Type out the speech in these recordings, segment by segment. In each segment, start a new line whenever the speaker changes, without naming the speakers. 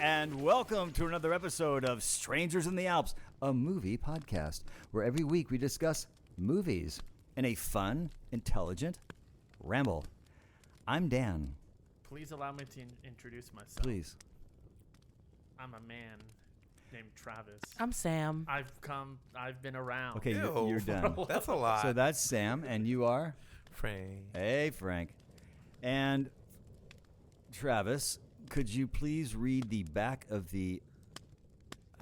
and welcome to another episode of Strangers in the Alps, a movie podcast, where every week we discuss movies in a fun, intelligent ramble. I'm Dan.
Please allow me to introduce myself.
Please.
I'm a man named Travis.
I'm Sam.
I've been around.
Okay, you're done.
That's a lot.
So that's Sam, and you are?
Frank.
Hey, Frank. And Travis, could you please read the back of the...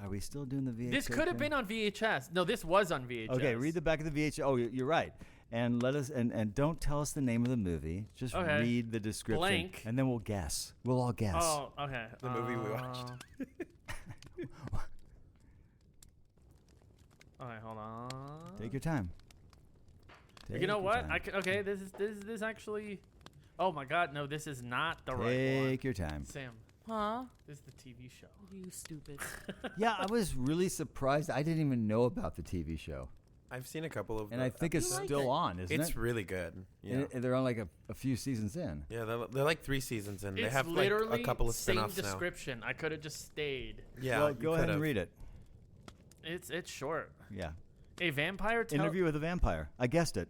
Are we still doing the VHS?
This could have been on VHS. No, this was on VHS.
Okay, read the back of the VHS. Oh, you're right. And let us and don't tell us the name of the movie. Just read the description.
Blank.
And then we'll guess. We'll all guess.
Oh, okay.
The movie we watched.
All right, hold on.
Take your time.
You know what? This is actually... Oh my God, no, this is not the right one.
Take your time.
Sam,
Huh?
this is the TV show.
You stupid.
Yeah, I was really surprised. I didn't even know about the TV show.
I've seen a couple of
And I think it's
like
still
it.
on, isn't it?
It's really good. Yeah.
And they're on like a few seasons in.
Yeah, they're like 3 seasons in. They
It's
have like
literally
a couple of
same
spin-offs now.
description. I could have just stayed.
Yeah,
Well,
you
go ahead and
could've.
read it.
It's short.
Yeah.
A vampire
Interview with a Vampire. I guessed it.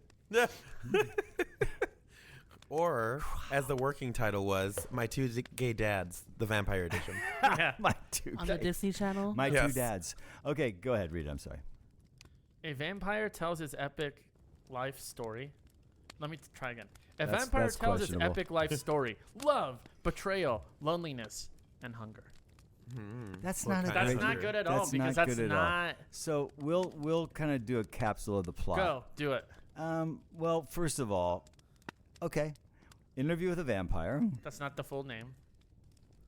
Or, as the working title was, My Two Gay Dads, the Vampire Edition.
Yeah.
My two
On the Disney Channel?
My
Yes.
two dads. Okay, go ahead, read it. I'm sorry.
A vampire tells his epic life story. Let me try again. A
That's
vampire tells his
questionable.
epic life story. Love, betrayal, loneliness, and hunger.
That's
What
not a
kind
That's
of
great...
not good at all
That's
because
not
that's
good at all.
not...
So we'll kind of do a capsule of the plot.
Go, do it.
Well, first of all, okay. Interview with a Vampire.
That's not the full name.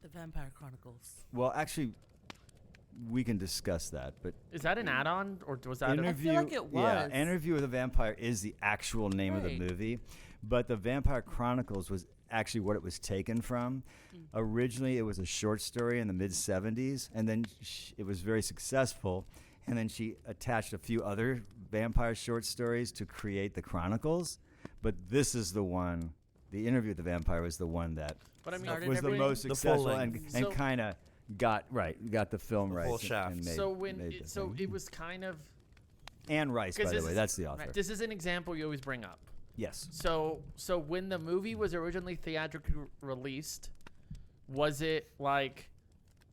The Vampire Chronicles.
Well, actually, we can discuss that, but
Is that an add-on or was that
I feel like it was.
Yeah, Interview with a Vampire is the actual name of the
Right.
movie, but the Vampire Chronicles was actually what it was taken from. Originally, it was a short story in the mid-'70s, and then it was very successful, and then she attached a few other vampire short stories to create the Chronicles, but this is the one, the Interview with the Vampire was the one that
But I mean,
Started
was the
everything?
most
The full
successful and
length.
So-
kind of got the film
The
rights.
full shaft.
And made,
so when
made
it,
the
so
thing.
it was kind of...
Anne Rice, by
'cause
the
this
way,
is-
that's the author.
right, this is an example you always bring up.
Yes.
So when the movie was originally theatrically released, was it like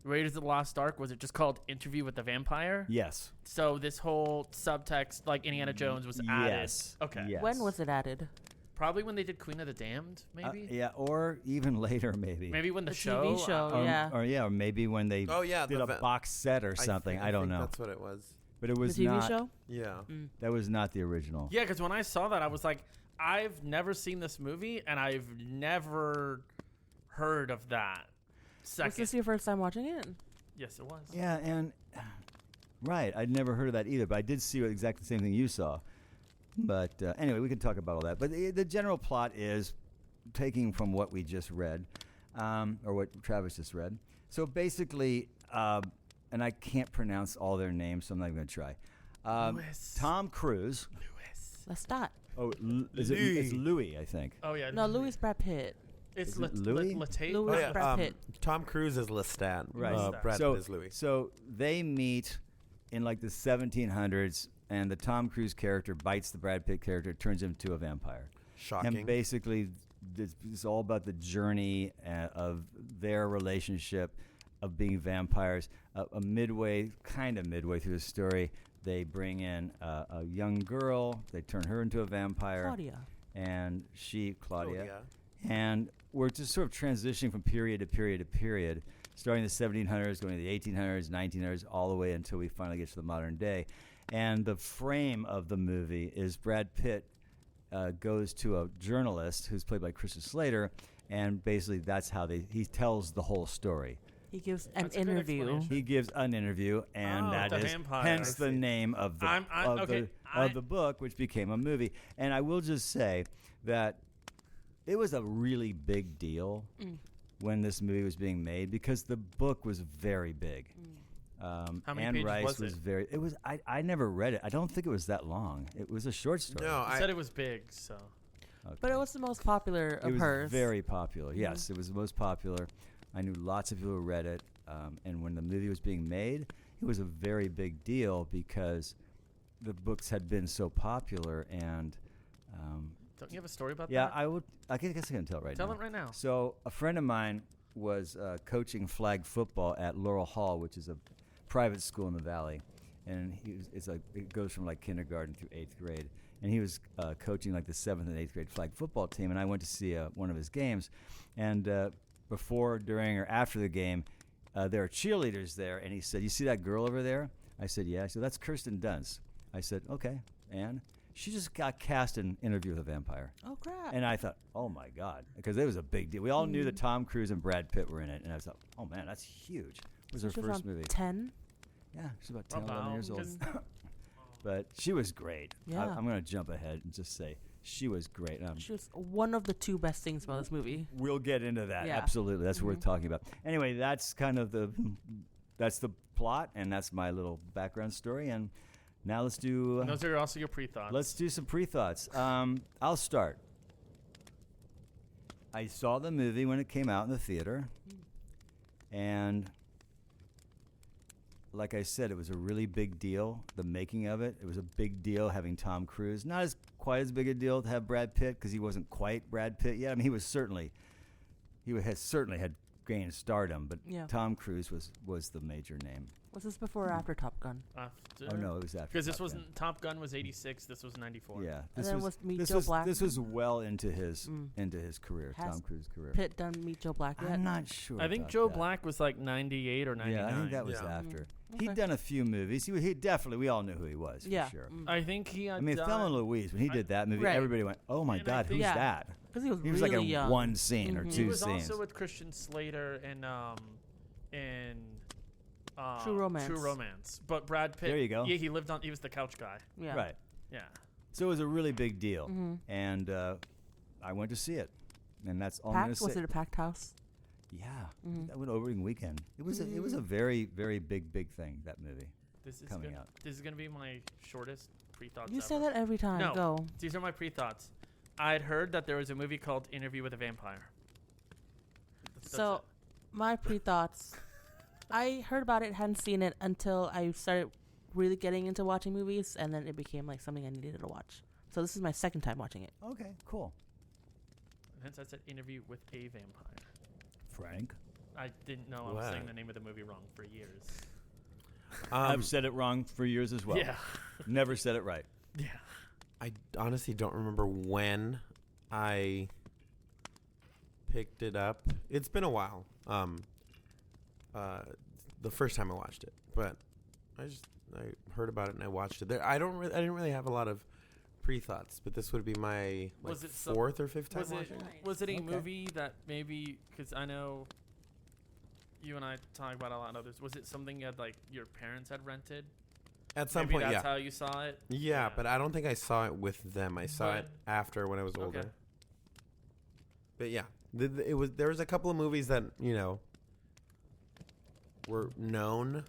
Raiders of the Lost Ark? Was it just called Interview with the Vampire?
Yes.
So this whole subtext, like Indiana Jones, was added.
Yes.
Okay.
Yes.
When was it added?
Probably when they did Queen of the Damned, maybe.
Yeah, or even later, maybe.
Maybe when the
The
show.
TV show,
Or maybe when they
Oh, yeah,
did
the
a box set or something. I don't
think
know.
That's what it was.
But it
The
was
TV
not.
show?
Yeah.
That was not the original.
Yeah, because when I saw that, I was like, I've never seen this movie, and I've never heard of that.
Was
Second.
this your first time watching it?
Yes, it was.
Yeah, and right, I'd never heard of that either. But I did see exactly the same thing you saw. But anyway, we can talk about all that. But the general plot is taking from what we just read, or what Travis just read. So basically, and I can't pronounce all their names, so I'm not even going to try.
Louis.
Tom Cruise.
Louis.
Lestat.
Oh, it's Louis, I think.
Oh, yeah.
No, Louis Brad Pitt.
It's
Is it Louis?
Latate.
Louis.
Oh, yeah.
Brad Pitt.
Tom Cruise is Lestat.
Right.
Brad
so,
Pitt is Louis.
So they meet in like the 1700s, and the Tom Cruise character bites the Brad Pitt character, turns him into a vampire.
Shocking.
And basically, it's all about the journey of their relationship of being vampires. Midway through the story, they bring in a young girl. They turn her into a vampire.
Claudia.
And Claudia.
Claudia.
And we're just sort of transitioning from period to period to period, starting in the 1700s, going to the 1800s, 1900s, all the way until we finally get to the modern day. And the frame of the movie is Brad Pitt goes to a journalist who's played by Kirsten Slater, and basically that's how he tells the whole story.
He gives an
That's a good
interview.
explanation.
He gives an interview, and
Oh,
that
the
is
vampire,
hence
I
the
see.
name of the
okay,
of the book, which became a movie. And I will just say that it was a really big deal when this movie was being made because the book was very big.
How many
Anne
pages
Rice
was it?
very. It was. I never read it. I don't think it was that long. It was a short story.
No,
You said it was big, so.
Okay.
But it was the most popular
It
of
was
hers.
very popular. Yes, it was the most popular. I knew lots of people who read it. And when the movie was being made, it was a very big deal because the books had been so popular. And
Don't you have a story about
yeah,
that?
I guess I can tell it right
Tell
now.
it right now.
So a friend of mine was coaching flag football at Laurel Hall, which is a private school in the Valley, and it goes from like kindergarten through 8th grade. And he was coaching like the 7th and 8th grade flag football team, and I went to see one of his games. And before, during, or after the game, there are cheerleaders there, and he said, "You see that girl over there?" I said, "Yeah." So that's Kirsten Dunst. I said, "Okay," and she just got cast in Interview with a Vampire.
Oh crap!
And I thought, oh my God, because it was a big deal. We all knew that Tom Cruise and Brad Pitt were in it, and I thought, oh man, that's huge. It was her
She was
first
around
movie.
10.
Yeah, she's about 10, 11 years old.
About-
But she was great.
Yeah.
I'm going to jump ahead and just say she was great.
She was one of the 2 best things about this movie.
We'll get into that.
Yeah.
Absolutely. That's what we're talking about. Anyway, that's kind of that's the plot, and that's my little background story. And now let's do...
And those are also your pre-thoughts.
Let's do some pre-thoughts. I'll start. I saw the movie when it came out in the theater, and like I said, it was a really big deal, the making of it. It was a big deal having Tom Cruise. Not as quite as big a deal to have Brad Pitt because he wasn't quite Brad Pitt yet. I mean, he certainly had gained stardom, but
Yeah.
Tom Cruise was the major name.
Was this before or after Top Gun?
After.
Oh no, it was after.
Because this
Top Gun.
wasn't Top Gun was 86. This was 94.
Yeah,
And then was Meet
this
Joe
was
Black?
this was well into his career,
Has
Tom Cruise career.
Pitt done Meet Joe Black yet?
I'm not sure.
I think
about
Joe
that.
Black was like 98 or 99.
Yeah, I think that was
Yeah.
after.
Okay.
He'd done a few movies. He definitely, we all knew who he was.
Yeah.
For sure.
I think he had
I mean,
done,
Thelma and Louise, when he did that movie,
Right.
everybody went, "Oh my
And I
God,
think-
who's
Yeah.
that?"
Because he was
He was
really
like in
young.
one scene or
Mhm.
two
He was
scenes.
also with Christian Slater in
True Romance.
True Romance. But Brad Pitt.
There you go.
Yeah, he was the couch guy.
Yeah.
Right.
Yeah.
So it was a really big deal,
Mhm.
and I went to see it, and that's all I'm going
Packed?
to
Was
say.
it a packed house?
Yeah,
Mhm.
that went opening weekend. It was a very very big thing, that movie.
This is
Coming
gonna,
out.
This is gonna be my shortest pre-thoughts.
You
ever.
say that every time.
No.
Go.
These are my pre-thoughts. I'd heard that there was a movie called Interview with a Vampire. That's
So,
it.
my pre-thoughts. I heard about it, hadn't seen it until I started really getting into watching movies, and then it became like something I needed to watch. So this is my second time watching it.
Okay, cool.
Hence I said Interview with a Vampire.
Frank,
I didn't know I was
Wow.
saying the name of the movie wrong for years.
I've said it wrong for years as well.
Yeah.
Never said it right.
Yeah.
I honestly don't remember when I picked it up. It's been a while. The first time I watched it, but I heard about it and I watched it. I didn't really have a lot of pre-thoughts, but this would be my
Was it some-
4th or 5th time
Was it
watching it.
was it a
Okay.
movie that maybe because I know you and I talk about a lot of others. Was it something that like your parents had rented?
At some
Maybe
point,
that's
yeah.
how you saw it.
Yeah, but I don't think I saw it with them. I saw it
But-
after when I was older.
Okay.
But yeah, there was a couple of movies that were known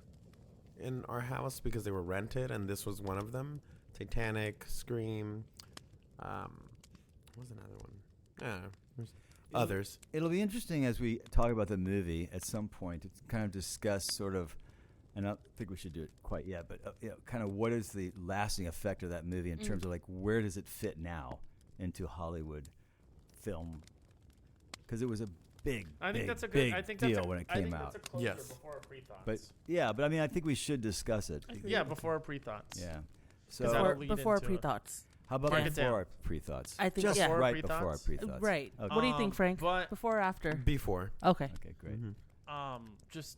in our house because they were rented, and this was one of them. Titanic, Scream. What was another one? Yeah, there's others.
It'll be interesting as we talk about the movie at some point to kind of discuss sort of, and I don't think we should do it quite yet, but kind of what is the lasting effect of that movie in terms of like where does it fit now into Hollywood film? Because it was a big,
I think
big,
that's a good.
big
I think
deal
that's a,
when it
I
came
think
out.
That's a closer
Yes.
before our pre-thoughts.
But yeah, but I mean, I think we should discuss it.
yeah, before our pre-thoughts.
Yeah.
'Cause
So
that'll
Before,
lead
before
into it.
pre-thoughts.
how about
Mark it down.
before our pre-thoughts?
I think-
just
yeah.
Before
right
pre-thoughts?
before our pre-thoughts.
Right.
Okay.
What do you think, Frank?
But
Before or after?
Before.
Okay.
Okay, great.
Mhm.
just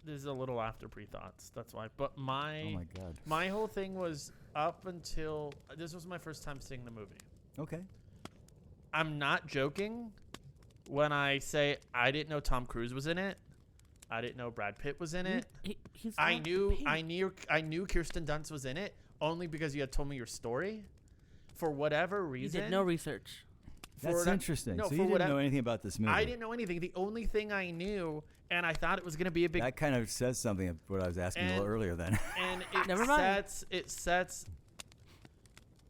this is a little after pre-thoughts. That's why. But
Oh my God.
my whole thing was up until this was my first time seeing the movie.
Okay.
I'm not joking when I say I didn't know Tom Cruise was in it. I didn't know Brad Pitt was in it.
He's
I
got
knew
pink.
I knew Kirsten Dunst was in it only because you had told me your story. For whatever
You
reason,
did no research.
That's
what I-
interesting.
no,
so
for
you didn't
what I-
know anything about this movie.
I didn't know anything. The only thing I knew, and I thought it was going to be a big,
That kind of says something of what I was asking a little
And-
earlier then.
and it
Never mind.
sets.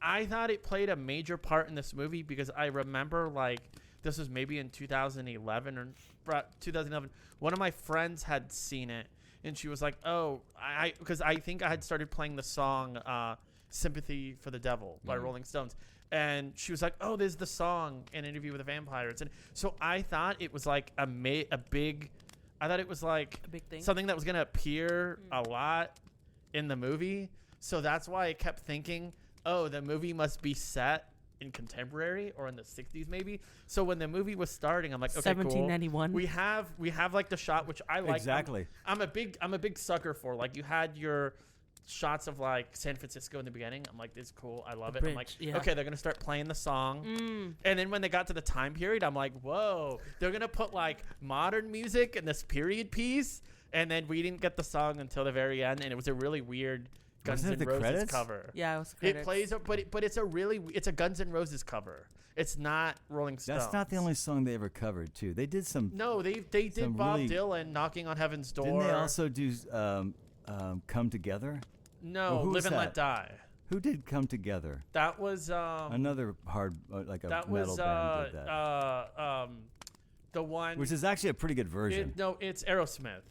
I thought it played a major part in this movie because I remember like this was maybe in 2011 or 2011. One of my friends had seen it, and she was like, "Oh, because I think I had started playing the song "Sympathy for the Devil" by Rolling Stones." And she was like, "Oh, there's the song in Interview with a Vampire." And so I thought it was like a big. I thought it was like
A big thing.
something that was gonna appear a lot in the movie. So that's why I kept thinking, oh, the movie must be set in contemporary or in the 60s maybe. So when the movie was starting, I'm like, okay,
1791.
cool. We have like the shot which I like.
Exactly.
I'm a big sucker for. Like you had your shots of like San Francisco in the beginning. I'm like, this is cool. I love it. I'm like,
bridge, yeah.
okay, they're gonna start playing the song. And then when they got to the time period, I'm like, whoa, they're gonna put like modern music in this period piece. And then we didn't get the song until the very end, and it was a really weird Guns
Wasn't
N'
it the
Roses
credits?
cover.
Yeah, it was
It
credits.
plays, but it's a Guns N' Roses cover. It's not Rolling Stones.
That's not the only song they ever covered, too. They did some.
No, they did
some
Bob
really-
Dylan knocking on heaven's door.
Didn't they also do Come Together?
No,
Well, who
Live
was
and
that?
Let Die.
Who did Come Together?
That was
Another hard, like a
that
metal
was
band did that.
the one.
Which is actually a pretty good version.
It's Aerosmith.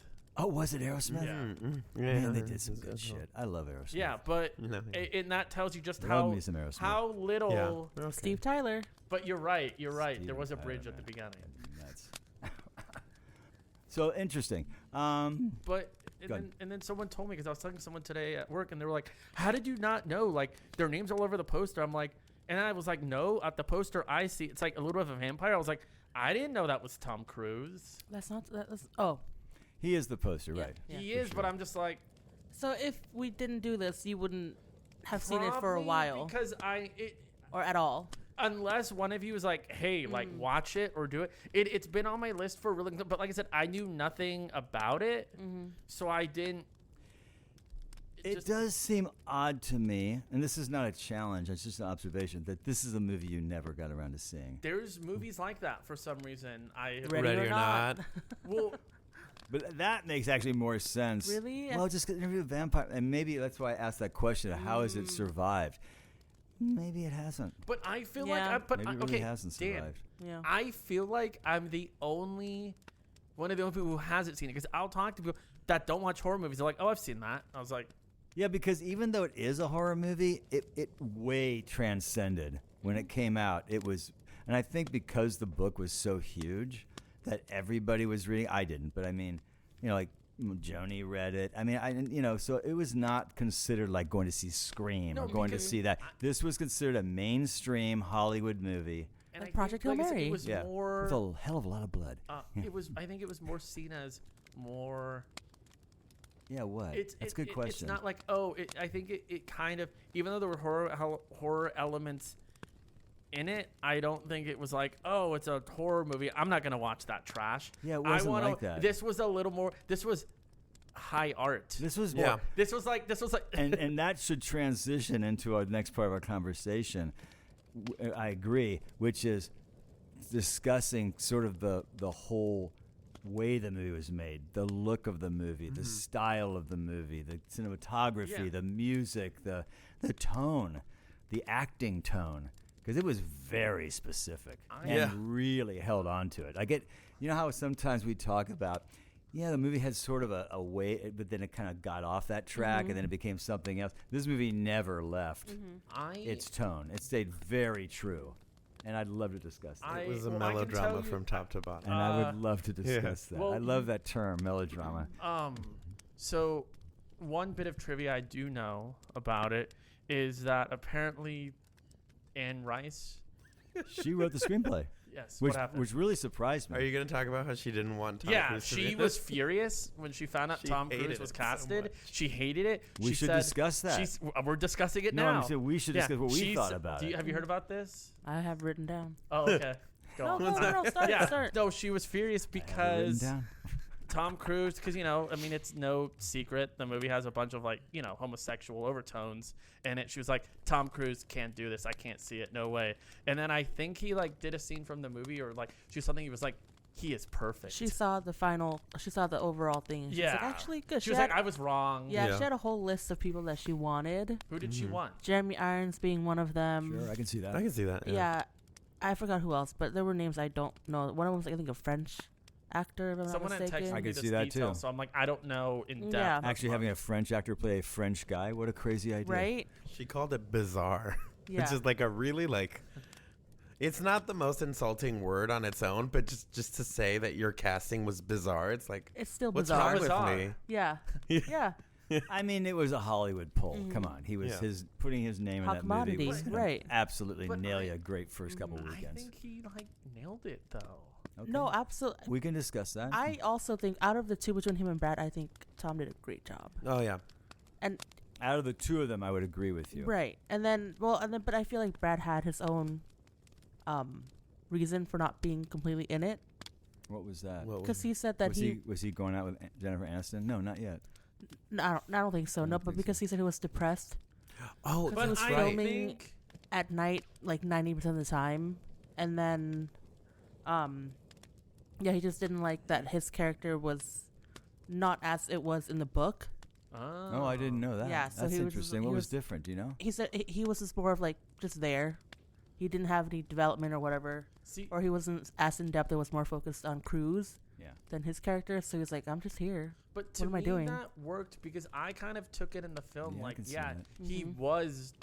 Oh, was it Aerosmith?
Yeah.
Man, they did some good shit. I love Aerosmith.
Yeah, but
No.
and that tells you just
Love me some Aerosmith.
how little.
Yeah. Okay.
Steve Tyler.
But you're right.
Steven
There was a
Tyler,
bridge at
man.
the beginning.
That's so interesting.
But
Go ahead.
and then someone told me, because I was talking to someone today at work, and they were like, "How did you not know? Like their names all over the poster." I'm like, and I was like, "No, at the poster I see it's like a little bit of a vampire." I was like, "I didn't know that was Tom Cruise."
That's not. That's, oh,
He is the poster,
Yeah.
right?
Yeah.
He
for
is, but
sure.
I'm just like,
so if we didn't do this, you wouldn't have seen it for a
probably
while,
because
or at all.
unless one of you was like, "Hey, like watch it or do it." It's been on my list for a really long time, but like I said, I knew nothing about it, so I didn't.
It
just-
does seem odd to me, and this is not a challenge, it's just an observation, that this is a movie you never got around to seeing.
There's movies like that for some reason.
Ready or not.
Well,
But that makes actually more sense.
Really?
Well, just Interview with a Vampire, and maybe that's why I asked that question, of how has it survived? Maybe it hasn't.
but I feel
Yeah.
like,
Maybe it really
okay,
hasn't
Dan,
survived.
Yeah.
I feel like I'm the only one of the only people who hasn't seen it, because I'll talk to people that don't watch horror movies. They're like, "Oh, I've seen that." I was like,
Yeah, because even though it is a horror movie, it way transcended when it came out. It was, and I think because the book was so huge that everybody was reading. I didn't, but I mean, like Joni read it. I mean, so it was not considered like going to see Scream
No,
or going to
because
see that. This was considered a mainstream Hollywood movie
and
Like
I
Project
think,
Hail
like I said,
Mary.
it was
with
more.
a hell of a lot of blood.
It was. I think it was more seen as more.
Yeah, what?
It's
That's a good question.
It's not like I think it kind of, even though there were horror elements in it, I don't think it was like, oh, it's a horror movie, I'm not gonna watch that trash.
Yeah, it wasn't like that.
This was a little more. This was high art.
This was more.
Yeah.
This was like.
and that should transition into our next part of our conversation. I agree, which is discussing sort of the whole way the movie was made, the look of the movie, the style of the movie, the cinematography,
Yeah.
the music, the tone, the acting tone, because it was very specific and
Yeah.
really held on to it. I get, how sometimes we talk about, the movie had sort of a way, but then it kind of got off that track and then it became something else. This movie never left its tone. It stayed very true. And I'd love to discuss that.
It was a
well, I can
melodrama
tell you-
from top to bottom.
And I would love to discuss that.
well,
I love that term, melodrama.
So one bit of trivia I do know about it is that apparently Anne Rice.
She wrote the screenplay,
Yes.
which
what happened?
really surprised me.
Are you going to talk about how she didn't want Tom
Yeah,
Cruise to be
she
in
was
it?
furious when she found out
She
Tom
hated
Cruise was
it so
casted.
much.
She hated it.
We
She
should
said-
discuss that.
We're discussing it
No,
now.
I'm saying we should discuss what we thought about it.
Have you heard about this?
I have written down.
Oh, okay. Go
No,
on.
no, start,
Yeah,
start.
no, she was furious
I have it written
because
down.
Tom Cruise, because it's no secret the movie has a bunch of homosexual overtones in it. She was like, Tom Cruise can't do this. I can't see it. No way. And then I think he did a scene from the movie, or she was something. He was like, he is perfect.
She saw the overall thing. And she was like,
Yeah.
actually good.
She was like, I was wrong.
yeah,
Yeah.
she had a whole list of people that she wanted.
Who did she want?
Jeremy Irons being one of them.
Sure, I can see that.
I can see that.
Yeah. I forgot who else, but there were names I don't know. One of them was, I think, a French actor, if I'm
Someone
not
had
mistaken.
texted
I
me
could
this
see that
detail,
too.
so I'm like, I don't know in depth.
Yeah.
Actually, having a French actor play a French guy, what a crazy idea.
Right?
She called it bizarre,
Yeah.
which is like a really like. It's not the most insulting word on its own, but just to say that your casting was bizarre, it's like,
It's still
what's
bizarre.
wrong
Bizarre.
with me?
Yeah. Yeah.
I mean, it was a Hollywood pull.
Mhm.
Come on. He was
Yeah.
his putting his name
Hot
in that movie
commodity,
was gonna
right.
absolutely
But
nail
I-
you a great first couple
Mhm.
I
weekends.
think he like nailed it though.
Okay.
No, absolutely.
We can discuss that.
I also think out of the two between him and Brad, I think Tom did a great job.
Oh yeah,
And
Out of the two of them, I would agree with you.
right, but I feel like Brad had his own reason for not being completely in it,
What was that?
What
because he said that
was he going out with Jennifer Aniston? No, not yet.
No, I don't think so.
I
No,
don't
but
think
because
so.
he said he was depressed
Oh,
'Cause he
But
was
I
filming
think
at night, like 90% of the time, and then, yeah, he just didn't like that his character was not as it was in the book.
Oh, I didn't know that.
Yeah, so
That's
he was-
interesting.
he
What was
was-
different? Do you know?
He said he was just more of like just there. He didn't have any development or whatever,
See,
or he wasn't as in depth. It was more focused on Cruz
Yeah.
than his character. So he was like, I'm just here.
but to
am I
me
doing?
that worked because I kind of took it in the film
Yeah, I
like,
can see
yeah,
that.
he
Mhm.
was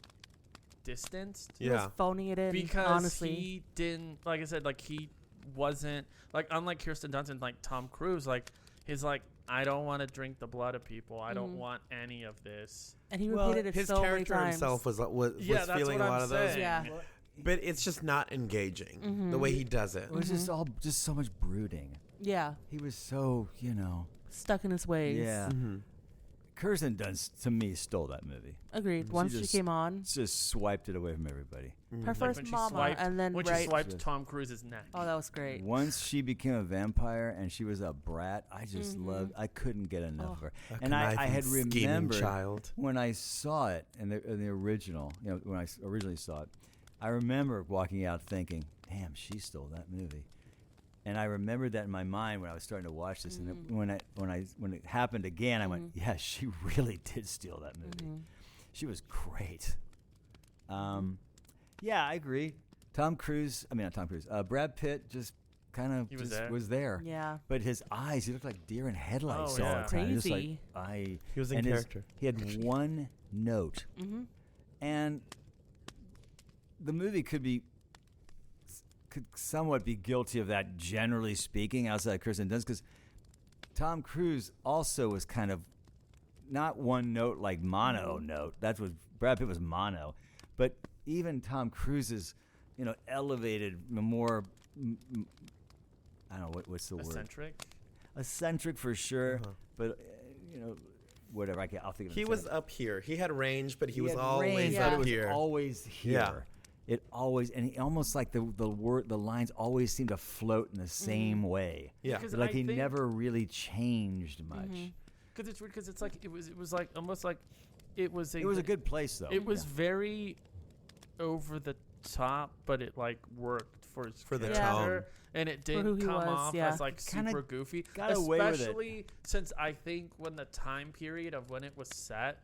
distanced
He
yeah.
was phoning it in.
because
honestly,
he didn't, like I said, like he wasn't like, unlike Kirsten Dunst and like Tom Cruise, like he's like, I don't want to drink the blood of people. I don't
Mhm.
want any of this.
and he
Well,
repeated it
his
so many
character
times.
himself was
Yeah, that's
feeling
what
a lot
I'm
of those,
saying.
Yeah.
but it's just not engaging
Mhm.
the way he does it.
It was just all just so much brooding.
Yeah,
He was so,
stuck in his ways.
yeah.
Mhm.
Kirsten Dunst to me stole that movie.
Agreed.
She
Once she
just-
came on,
Just swiped it away from everybody.
her
Mhm.
Like
first
when she
mama,
swiped-
and then
When
right.
she swiped
Just-
Tom Cruise's neck.
Oh, that was great.
Once she became a vampire and she was a brat, I just
Mhm.
loved. I couldn't get enough of her.
A
And I had
conniving, scheming
remembered
child.
when I saw it in the original, when I originally saw it, I remember walking out thinking, "Damn, she stole that movie." And I remembered that in my mind when I was starting to watch this, and
Mhm.
when it happened again, I went,
Mhm.
"Yeah, she really did steal that movie.
Mhm.
She was great." Yeah, I agree. Not Tom Cruise. Brad Pitt just kind of
He was
was
there.
there.
Yeah.
But his eyes, he looked like deer in headlights
Oh,
all
yeah.
the time. Just
Crazy.
He was in
and his-
character.
He had one note,
Mm-hmm.
and the movie could somewhat be guilty of that, generally speaking, outside of Kirsten Dunst, because Tom Cruise also was kind of not one note like mono note. That's what Brad Pitt was mono, but even Tom Cruise's, elevated, more. I don't know what's the word. Eccentric for sure,
Uh-huh.
but whatever. I'll think of it.
He
in a
was
second.
up here. He had range, but he was
had
always
range,
Yeah.
but
up
it was
here.
always here.
Yeah.
It always, and he almost like the lines always seemed to float in the same way.
Yeah.
Because
Like
I
he
think-
never really changed much.
Mhm.
Because it's weird. Because it's like it was like almost like it was
It was a good place though.
It was
Yeah.
very over the top, but it like worked for his
For the
character,
tone.
and it
who
didn't
he
come
was,
off
yeah.
as like
Kinda
super goofy.
got away with it.
Especially since I think when the time period of when it was set,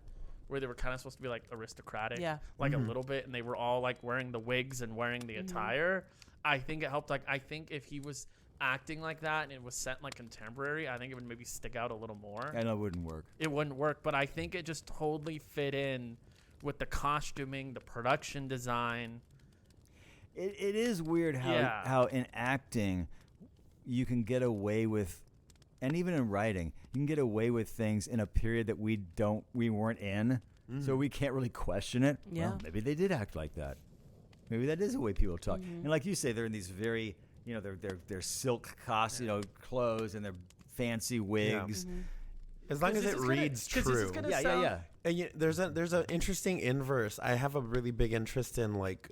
where they were kind of supposed to be like aristocratic,
Yeah.
like
Mhm.
a little bit, and they were all like wearing the wigs and wearing the
Mhm.
attire. I think it helped. Like I think if he was acting like that and it was set like contemporary, I think it would maybe stick out a little more.
I know it wouldn't work.
It wouldn't work, but I think it just totally fit in with the costuming, the production design.
It is weird how
Yeah.
how in acting you can get away with, and even in writing, you can get away with things in a period that we weren't in, so
Mhm.
we can't really question it.
Yeah.
Well, maybe they did act like that. Maybe that is the way people talk.
Mhm.
And like you say, they're in these very, their silk clothes and their fancy wigs.
Mhm.
As long
'Cause
as
this
it
is gonna-
reads
'cause this is
true.
gonna
Yeah,
sound-
yeah.
And there's an interesting inverse. I have a really big interest in like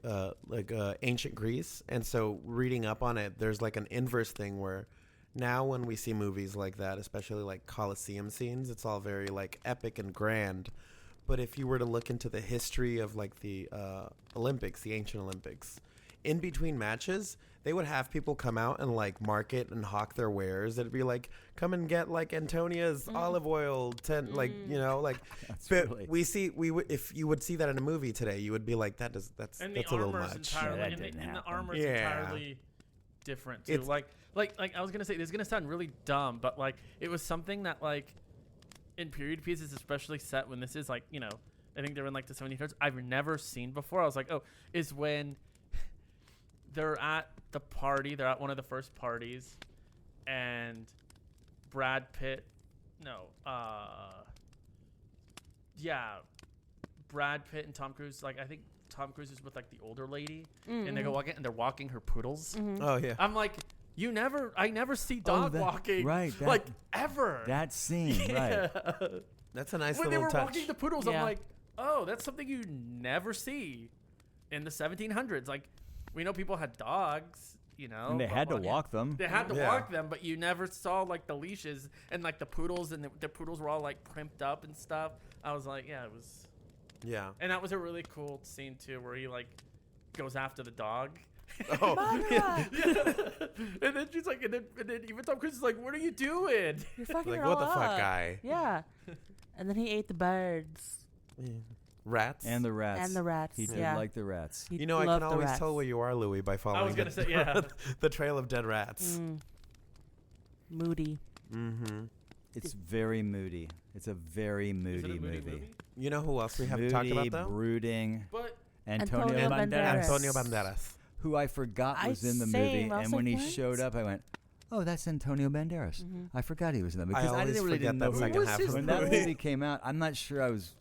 ancient Greece, and so reading up on it, there's like an inverse thing where now when we see movies like that, especially like Colosseum scenes, it's all very like epic and grand. But if you were to look into the history of like the Olympics, the ancient Olympics, in between matches, they would have people come out and like market and hawk their wares. It'd be like, come and get like Antonia's olive oil, like
That's
But
really-
if you would see that in a movie today, you would be like, that's
And
that's
the
a little
armor's
much.
entirely,
Yeah, that
and,
didn't
and the
happen.
armor's
Yeah.
entirely different too.
It's-
Like I was gonna say, this is gonna sound really dumb, but like it was something that like in period pieces, especially set when this is like, you know, I think they're in like the 1700s. I've never seen before. I was like, oh, is when they're at the party. They're at one of the first parties, and Brad Pitt, Brad Pitt and Tom Cruise. Like I think Tom Cruise is with like the older lady, and they go walking, and they're walking her poodles.
Oh yeah.
I'm like, I never see dog walking,
right, that-
like ever.
That scene, right?
That's a nice
When they
little
were
touch.
walking the poodles,
Yeah.
I'm like, oh, that's something you never see in the 1700s. Like, we know people had dogs, you know.
And they
but,
had to
like,
walk them.
They had to
Yeah.
walk them, but you never saw like the leashes and like the poodles, and the poodles were all like primped up and stuff. I was like, yeah, it was,
Yeah.
and that was a really cool scene too, where he like goes after the dog.
Oh.
Mara,
And then she's like, and then even Tom Cruise is like, what are you doing?
you're fucking
Like
her
what the
all
fuck,
up.
guy?
Yeah. And then he ate the birds
Rats.
And the rats.
and the rats.
He did
yeah.
like the rats.
He
You know, I
loved
can
the
always
rats.
tell where you are, Louis, by following
I was gonna say, yeah.
the trail of dead rats.
Moody.
Mm-hmm.
It's very moody. It's a very
Is it a
moody
moody
movie.
You know who else we haven't
Moody,
talked about though?
brooding.
But
Antonio
Antonio
Banderas,
Banderas.
Antonio Banderas.
who I forgot
I
was in the
same.
movie,
I was
and when
like,
he
what?
showed up, I went, "Oh, that's Antonio Banderas." I forgot he was in that movie
I
because I
always
didn't really
forget
didn't
that
know who he
second
was.
half of
When
the
that
movie.
movie came out, I'm not sure I was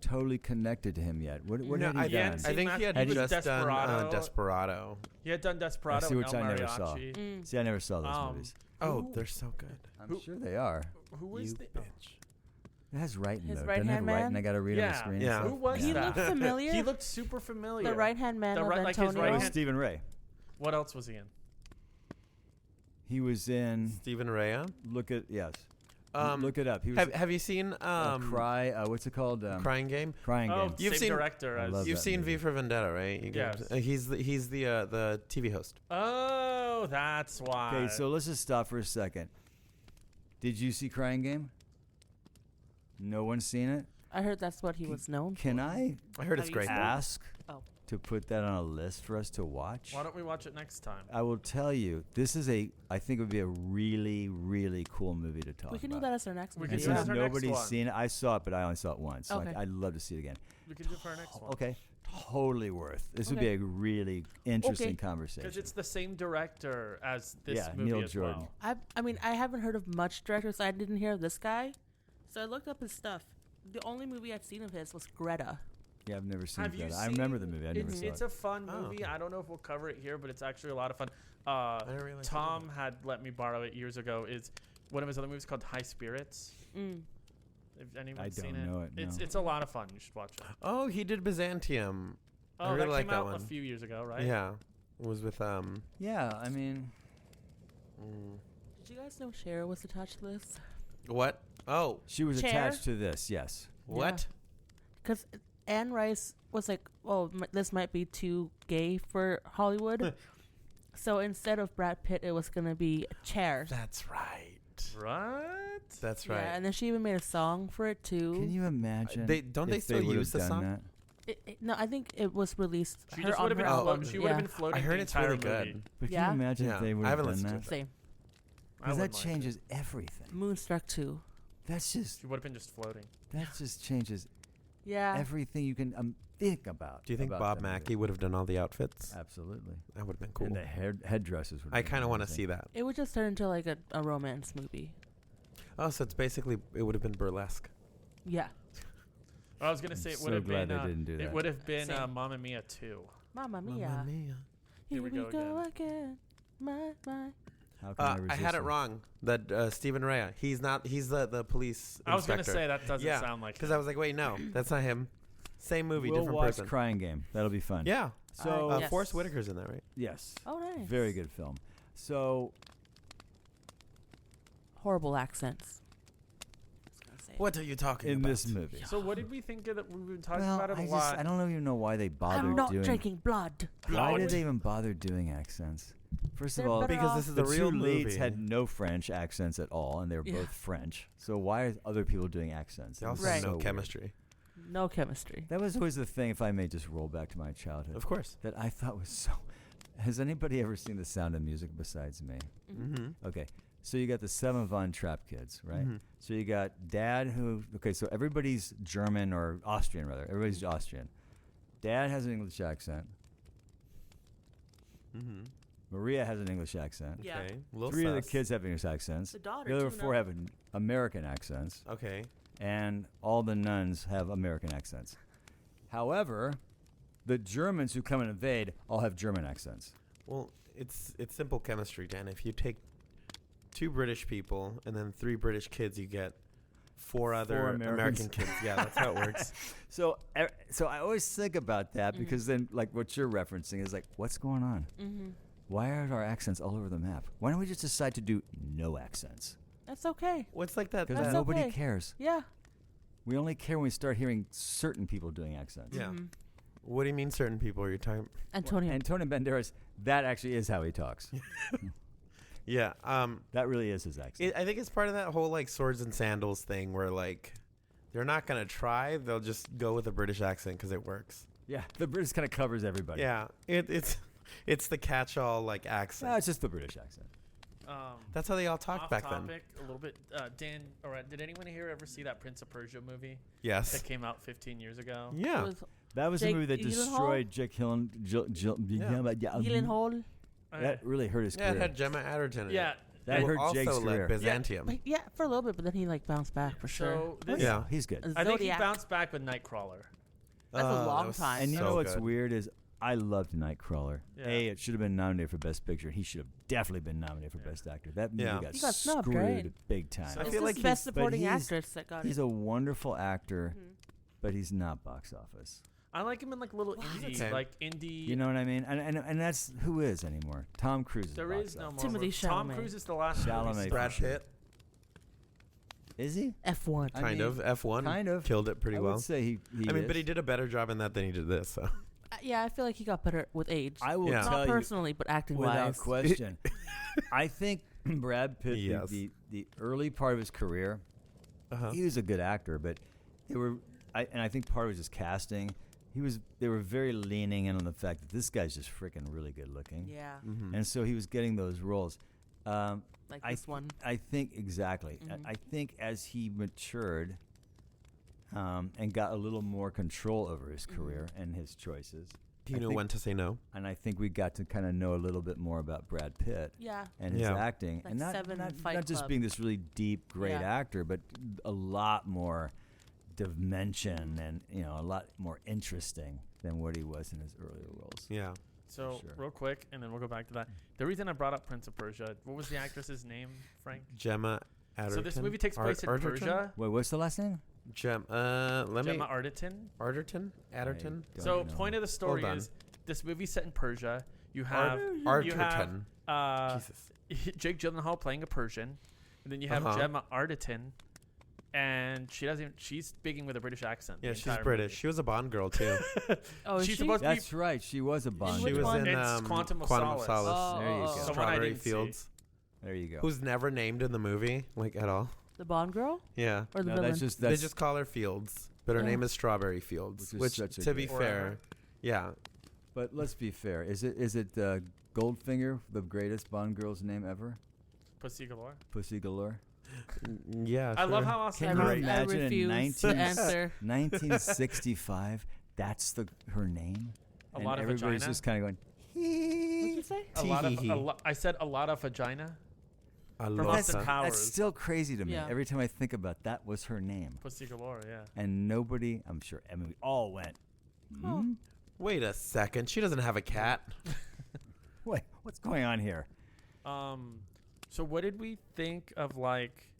totally connected to him yet. What
No,
had
I,
he done?
seen
I think
that-
he had
Had he-
just done
Desperado.
Desperado.
he had done Desperado
see,
and
which
El
I never saw.
Mariachi.
See, I never saw those movies.
Oh,
Who-
they're so good.
I'm
Who-
sure they are.
Who was
You
the?
bitch.
It has writing
His
though.
right-hand
Doesn't it have writing?
man?
I got to read on the
Yeah.
screen. and
Yeah.
stuff?
Who was
He
that?
looked familiar.
He looked super familiar.
The right-hand man
The
of
right- like his
Antonio.
right
Oh,
hand-
Stephen Rea.
What else was he in?
He was in.
Stephen Rea.
Look it up. He was
Have you seen
Cry. What's it called?
Crying Game?
Crying
Oh,
Game.
You've
same
seen-
director
I
as.
love
You've
that
seen
movie.
V for Vendetta, right?
Yes.
He's the TV host.
Oh, that's why.
Okay, so let's just stop for a second. Did you see Crying Game? No one's seen it.
I heard that's what he was known
Can
for.
I
I heard
Have
it's
you
great.
seen it?
ask
Oh.
to put that on a list for us to watch?
Why don't we watch it next time?
I will tell you, I think it would be a really, really cool movie to talk
We can
about.
do that as our next
We
one.
can
And
do that
since
as our next
nobody's
one.
seen it, I saw it, but I only saw it once. So
Okay.
I'd love to see it again.
We can do it for our next one.
Okay, totally worth. This would be
Okay.
a really interesting
Okay.
conversation.
Because it's the same director as this
Yeah,
movie
Neil
as
Jordan.
well.
I mean, I haven't heard of much directors. I didn't hear of this guy, so I looked up his stuff. The only movie I'd seen of his was Greta.
Yeah, I've never seen
Have you
that. I remember the
seen-
movie. I never saw
It's
it.
a fun
Oh.
movie. I don't know if we'll cover it here, but it's actually a lot of fun.
didn't realize
Tom had let me borrow it years ago. Is one of his other movies called High Spirits. If anyone's
I
seen
don't
it,
know it, no.
it's a lot of fun. You should watch it.
Oh, he did Byzantium.
Oh,
I really
that
like
came
that
out
one.
a few years ago, right?
Yeah, it was with
Yeah, I mean,
Did you guys know Cher was attached to this?
What? Oh,
she was
Chair?
attached to this. Yes.
what?
Because Anne Rice was like, "Oh, this might be too gay for Hollywood." So instead of Brad Pitt, it was gonna be Cher.
That's right.
Right.
That's right.
Yeah, and then she even made a song for it too.
Can you imagine?
Don't they
if
still
would've
use the
done
song?
that?
No, I think it was released.
She
her
just
on
would have been.
her
Oh,
Float,
album.
she would have
Yeah.
been floating.
I heard
the
it's
entire
really
movie.
good.
But
Yeah?
can you imagine
Yeah,
if they would
I
have
haven't
done
listened to
that?
it.
Same.
I
Because that
wouldn't like it.
changes everything.
Moonstruck 2.
That's just
She would have been just floating.
that just changes
Yeah.
everything you can think about.
Do you think
about
Bob
that
Mackey
movie.
would have done all the outfits?
Absolutely.
That would have been cool.
And the headdresses would.
I kind of want to see that.
It would just turn into like a romance movie.
Oh, so it's basically it would have been burlesque.
Yeah.
I was gonna
I'm
say it
so
would have
glad
been.
they didn't do
It
that.
would have been
Same.
Mamma Mia 2.
Mamma Mia.
Mamma mia.
Here
we
we
go
go again. My.
How can I resist
I had it
them?
wrong. That Stephen Rea. He's not. He's the police.
I was gonna
inspector.
say that doesn't
Yeah,
sound like.
Because
him.
I was like, wait, no, that's not him. Same movie,
We'll
different
watch
person.
Crying Game. That'll be fun.
Yeah.
So
Yes.
Forrest Whitaker's in that, right?
yes,
Oh, nice.
very good film. So
Horrible accents. I was gonna say.
What are you talking
in
about?
this movie.
So what did we think of that? We've been talking
Well,
about it a
I
lot.
don't even know why they bothered
I'm not
doing.
drinking blood.
Why did they even bother doing accents? First of
They're
all,
better
Because
off-
this is
the
a real
two leads
movie.
had no French accents at all, and they were
Yeah.
both French. So why are other people doing accents?
They
It was
also
Right.
have no
so weird.
chemistry.
No chemistry.
That was always the thing, if I may just roll back to my childhood,
Of course.
that I thought was so... Has anybody ever seen The Sound of Music besides me?
Mm-hmm.
Okay, so you got the 7 Von Trapp kids, right?
Mhm.
So you got Dad who... Okay, so everybody's German or Austrian, rather. Everybody's Austrian. Dad has an English accent.
Mm-hmm.
Maria has an English accent.
Yeah.
Okay. Little
3 of the
sus.
kids have English accents.
The daughter,
The other
too,
4
no?
have American accents.
Okay.
And all the nuns have American accents. However, the Germans who come and invade all have German accents.
Well, it's simple chemistry, Dan. If you take 2 British people and then 3 British kids, you get 4 other
Americans.
American kids. Yeah, that's how it works.
So I always think about that because then, like, what you're referencing is like, what's going on?
Mm-hmm.
Why are our accents all over the map? Why don't we just decide to do no accents?
That's okay.
What's like that?
Because
That's
nobody
okay.
cares.
Yeah.
We only care when we start hearing certain people doing accents.
Yeah.
Mhm.
What do you mean certain people are you talking?
Antonio.
Antonio Banderas, that actually is how he talks.
Yeah.
That really is his accent.
I think it's part of that whole like swords and sandals thing where like they're not gonna try. They'll just go with a British accent because it works.
Yeah, the British kind of covers everybody.
Yeah. It's the catch-all like accent.
No, it's just the British accent.
That's how they all talked
Off
back
topic
then.
a little bit. Dan, did anyone here ever see that Prince of Persia movie
Yes.
that came out 15 years ago?
Yeah.
It was
That was
Jake
the movie that
Gyllenhaal?
destroyed Jake
Gyllenhaal.
That really hurt his
Yeah, it
career.
had Gemma Adderton in it.
Yeah.
That
Who
hurt
also
Jake's
like
career.
Byzantium.
But yeah, for a little bit, but then he like bounced back for sure.
So this,
Yeah.
He's good.
I think he
Zodiac.
bounced back with Nightcrawler.
That's a
that
long
was
time.
And you
so
know what's
good.
weird is I loved Nightcrawler.
Yeah.
It should have been nominated for Best Picture. He should have definitely been nominated for Best Actor. That movie
Yeah.
got
He got snubbed,
screwed
right?
big time.
So
I
It's
feel
just
like
best
but
supporting
he's-
actress that got
He's
it.
a wonderful actor,
Mhm.
but he's not box office.
I like him in like little
What?
indie,
Okay.
like indie.
You know what I mean? And that's who is anymore. Tom Cruise is
there
box
is no
office.
more.
Timothy
Tom
Chalamet.
Cruise is the last.
Chalamet.
movie
Brad
for sure.
Pitt,
Is he?
F1.
I
kind
mean,
of. F1
kind of.
killed it pretty
I
well.
would say he
I mean,
is.
but he did a better job in that than he did this. So
Yeah, I feel like he got better with age.
I will
Yeah.
tell
Not
you
personally, but acting
without
wise.
question. I think Brad Pitt,
Yes.
the early part of his career,
uh-huh.
he was a good actor, but I think part of it was just casting. They were very leaning in on the fact that this guy's just freaking really good looking.
Yeah,
Mhm.
And so he was getting those roles.
like
I
this one.
I think exactly.
Mhm.
I think as he matured and got a little more control over his career and his choices,
Do you
I
know
think-
when to say no?
and I think we got to kind of know a little bit more about Brad Pitt
Yeah,
and his
Yeah.
acting,
Like
and not
Seven
not,
Fight
not just
Club.
being this really deep, great
Yeah.
actor, but a lot more dimension and a lot more interesting than what he was in his earlier roles.
Yeah.
So
Sure.
real quick, and then we'll go back to that. The reason I brought up Prince of Persia, what was the actress's name, Frank?
Gemma Adderton.
So this movie takes place in
Arterton?
Persia.
Wait, what's the last name?
Let me.
Gemma Arterton.
Arterton? Adderton?
Don't
So
know.
point of the story
Hold on.
is this movie's set in Persia. You have
Arterton. Jesus.
Jake Gyllenhaal playing a Persian, and then you have
Uh-huh.
Gemma Arterton, and she's speaking with a British accent. the
Yeah, she's
entire
British.
movie.
She was a Bond girl too.
Oh, is
She's
she?
supposed to be
That's right. She was a Bond.
which
she was
one?
in
It's Quantum of Solace.
Oh,
There you go.
oh, oh.
The one I
Strawberry
didn't see.
Fields.
There you go.
Who's never named in the movie, like at all.
The Bond girl
Yeah.
or the
No,
villain?
that's just
They just call her Fields, but her
Oh.
name is Strawberry Fields.
Which is
Which,
such a
to be
good-
fair,
Forever.
yeah.
But let's be fair. Is it Goldfinger, the greatest Bond girl's name ever?
Pussy Galore.
Pussy Galore.
Yeah.
I love
sure.
how awesome.
Can you
I
imagine in
refuse
19
to answer.
1965? That's her name.
A
And
lot of
everybody's
vagina?
just kind of going.
What'd you say?
I said a lot of vagina.
I
From
love
Austin
that.
Powers.
That's still crazy to me.
Yeah.
Every time I think about that was her name,
Pussy Galore, yeah.
and nobody. I'm sure. I mean, we all went. Hmm?
Wait a second. She doesn't have a cat.
Wait, what's going on here?
So what did we think of like